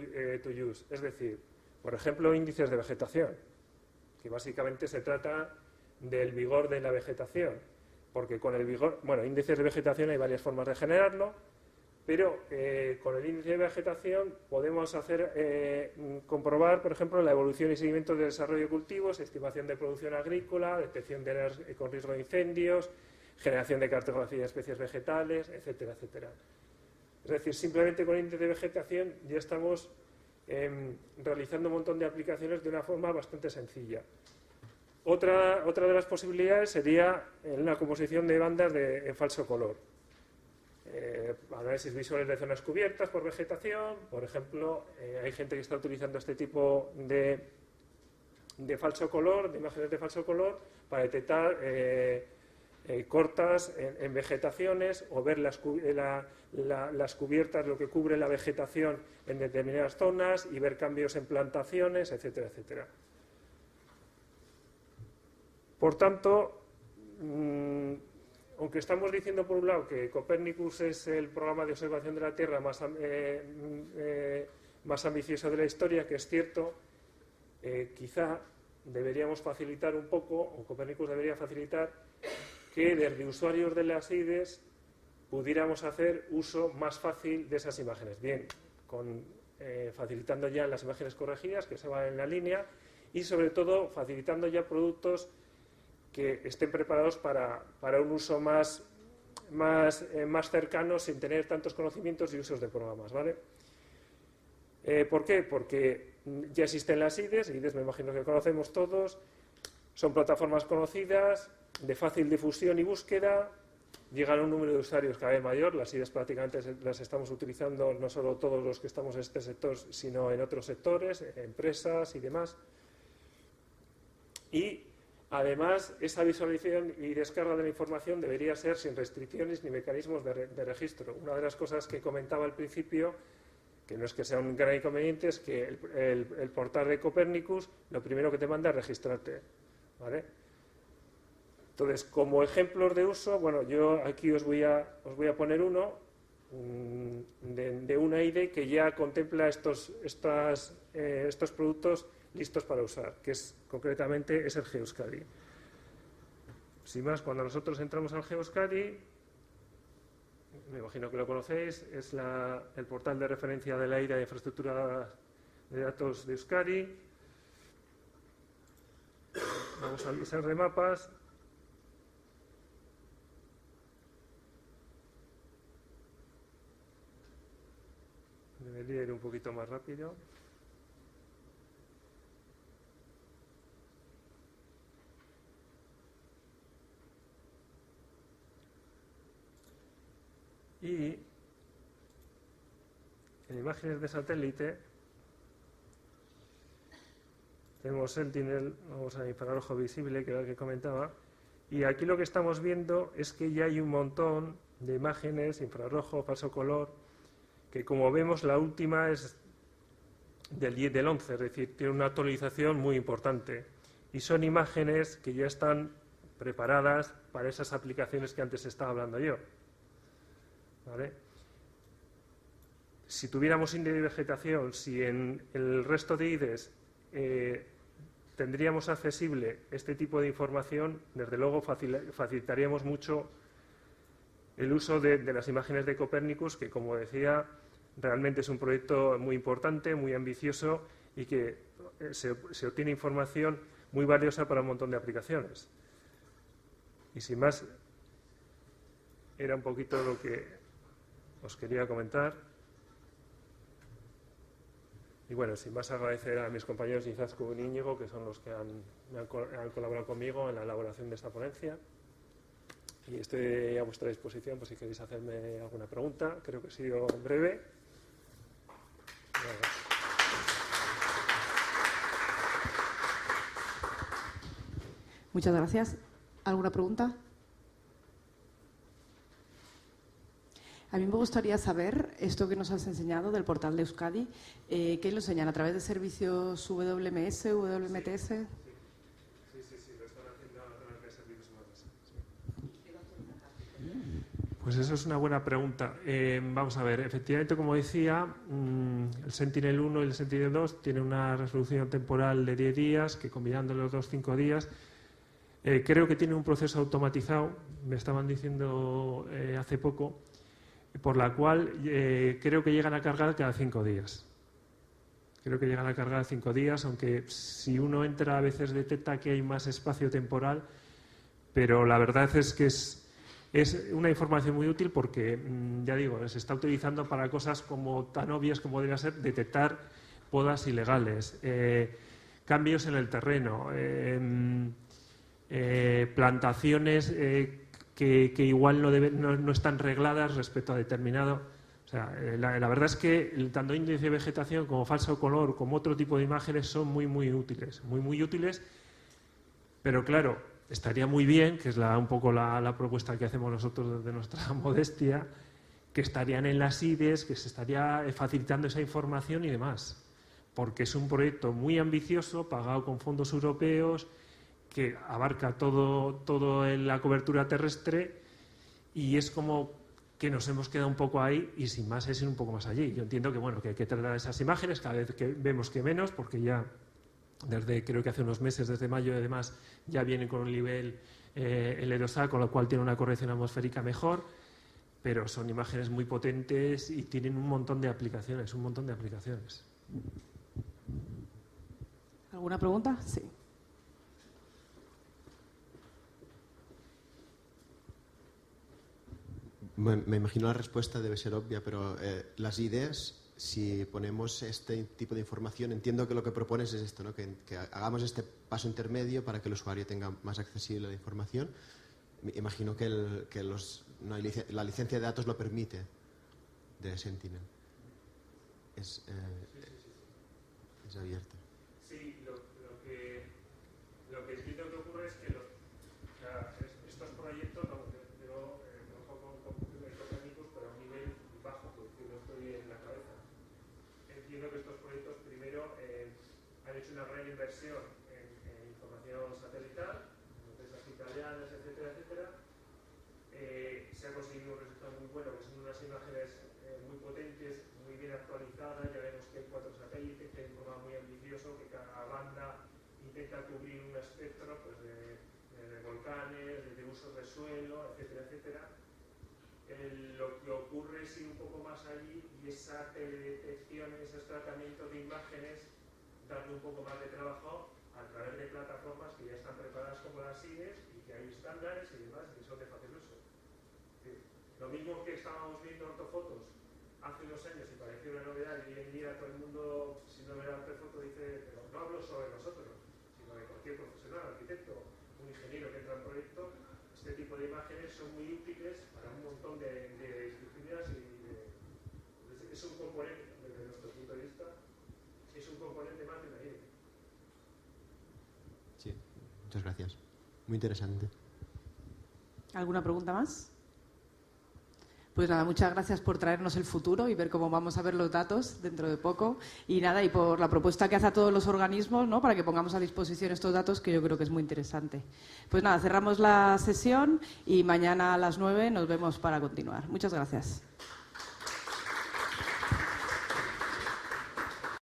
use. Es decir, por ejemplo, índices de vegetación, que básicamente se trata del vigor de la vegetación, porque con el vigor, bueno, índices de vegetación hay varias formas de generarlo, pero con el índice de vegetación podemos comprobar, por ejemplo, la evolución y seguimiento del desarrollo de cultivos, estimación de producción agrícola, detección de áreas con riesgo de incendios, generación de cartografía de especies vegetales, etcétera, etcétera. Es decir, simplemente con el índice de vegetación ya estamos realizando un montón de aplicaciones de una forma bastante sencilla. Otra de las posibilidades sería una composición de bandas en falso color. Análisis visuales de zonas cubiertas por vegetación, por ejemplo, hay gente que está utilizando este tipo de falso color, de imágenes de falso color, para detectar cortas en vegetaciones o ver las cubiertas, lo que cubre la vegetación en determinadas zonas y ver cambios en plantaciones, etcétera, etcétera. Por tanto, aunque estamos diciendo por un lado que Copernicus es el programa de observación de la Tierra más ambicioso de la historia, que es cierto, quizá deberíamos facilitar un poco, o Copernicus debería facilitar, que desde usuarios de las IDES pudiéramos hacer uso más fácil de esas imágenes. Bien, facilitando ya las imágenes corregidas, que se van en la línea, y sobre todo facilitando ya productos que estén preparados para un uso más cercano, sin tener tantos conocimientos y usos de programas, ¿vale? ¿Por qué? Porque ya existen las IDES me imagino que conocemos todos, son plataformas conocidas, de fácil difusión y búsqueda, llegan a un número de usuarios cada vez mayor. Las IDs prácticamente las estamos utilizando no solo todos los que estamos en este sector, sino en otros sectores, empresas y demás. Y además, esa visualización y descarga de la información debería ser sin restricciones ni mecanismos de registro. Una de las cosas que comentaba al principio, que no es que sea un gran inconveniente, es que el portal de Copernicus lo primero que te manda es registrarte, ¿vale? Entonces, como ejemplos de uso, bueno, yo aquí os voy a poner uno de una IDE que ya contempla estos productos listos para usar, que concretamente es el GeoEuskadi. Sin más, cuando nosotros entramos al GeoEuskadi, me imagino que lo conocéis, es el portal de referencia de la IDE de infraestructura de datos de Euskadi. Vamos al visor de mapas. Debería ir un poquito más rápido. Y en imágenes de satélite tenemos Sentinel, vamos a infrarrojo visible, que era el que comentaba, y aquí lo que estamos viendo es que ya hay un montón de imágenes, infrarrojo, falso color, que como vemos la última es del 10 del 11, es decir, tiene una actualización muy importante, y son imágenes que ya están preparadas para esas aplicaciones que antes estaba hablando yo. ¿Vale? Si tuviéramos índice de vegetación, si en el resto de IDES tendríamos accesible este tipo de información, desde luego facilitaríamos mucho el uso de las imágenes de Copernicus, que, como decía, realmente es un proyecto muy importante, muy ambicioso y que se obtiene información muy valiosa para un montón de aplicaciones. Y sin más, era un poquito lo que os quería comentar. Y bueno, sin más, agradecer a mis compañeros Izaskun y Íñigo, que son los que han colaborado conmigo en la elaboración de esta ponencia. Y estoy a vuestra disposición por si queréis hacerme alguna pregunta. Creo que he sido breve. Muchas gracias. ¿Alguna pregunta? A mí me gustaría saber esto que nos has enseñado del portal de Euskadi. ¿Qué lo enseñan? ¿A través de servicios WMS, WMTS? Sí, lo están haciendo a través de servicios WMS. Pues eso es una buena pregunta. Vamos a ver, efectivamente, como decía, el Sentinel 1 y el Sentinel 2 tienen una resolución temporal de 10 días, que combinando los dos, 5 días. Creo que tiene un proceso automatizado, me estaban diciendo hace poco, por la cual creo que llegan a cargar cada 5 días. Creo que llegan a cargar 5 días, aunque si uno entra a veces detecta que hay más espacio temporal, pero la verdad es que es una información muy útil porque, ya digo, se está utilizando para cosas como tan obvias como podría ser detectar podas ilegales, cambios en el terreno, plantaciones que igual no están regladas respecto a determinado. O sea, la verdad es que tanto índice de vegetación como falso color, como otro tipo de imágenes son muy útiles, muy útiles. Pero claro, estaría muy bien, que es un poco la propuesta que hacemos nosotros desde nuestra modestia, que estarían en las IDES, que se estaría facilitando esa información y demás, porque es un proyecto muy ambicioso, pagado con fondos europeos, que abarca todo en la cobertura terrestre, y es como que nos hemos quedado un poco ahí y sin más es ir un poco más allí. Yo entiendo que bueno, que hay que tratar esas imágenes, cada vez que vemos que menos, porque ya creo que hace unos meses, desde mayo y demás, ya vienen con un nivel L2A, con lo cual tiene una corrección atmosférica mejor, pero son imágenes muy potentes y tienen un montón de aplicaciones, ¿Alguna pregunta? Sí. Me imagino la respuesta debe ser obvia, pero las IDES, si ponemos este tipo de información, entiendo que lo que propones es esto, ¿no? Que hagamos este paso intermedio para que el usuario tenga más accesible la información. Me imagino que la licencia de datos lo permite de Sentinel. Es abierta. Sí, lo que entiendo que ocurre es que estos proyectos, yo trabajo con Copernicus, pero a un nivel bajo, porque no estoy en la cabeza. Entiendo que estos proyectos primero han hecho una gran inversión en información satelital, empresas italianas, etcétera, etcétera. Se ha conseguido un resultado muy bueno, que son unas imágenes muy potentes, muy bien actualizadas. Ya vemos que hay 4 satélites, que hay un programa muy ambicioso, que cada banda intenta cubrir un espectro pues, de volcanes, de usos de suelo, etcétera, etcétera. Lo que ocurre es ir un poco más allí y esa teledetección, esos tratamientos de imágenes, darle un poco más de trabajo a través de plataformas que ya están preparadas como las IDES y que hay estándares y demás que son de fácil uso. Lo mismo que estábamos viendo ortofotos hace unos años y parecía una novedad y hoy en día todo el mundo, si no ve la ortofoto, dice, pero no hablo sobre nosotros, sino de cualquier profesional, arquitecto, un ingeniero que entra en proyecto. Este tipo de imágenes son muy útiles para un montón de disciplinas y es un componente, desde nuestro punto de vista, es un componente más de la IDE. Sí, muchas gracias. Muy interesante. ¿Alguna pregunta más? Pues nada, muchas gracias por traernos el futuro y ver cómo vamos a ver los datos dentro de poco. Y nada, y por la propuesta que hace a todos los organismos, ¿no?, para que pongamos a disposición estos datos, que yo creo que es muy interesante. Pues nada, cerramos la sesión y mañana a las 9 nos vemos para continuar. Muchas gracias.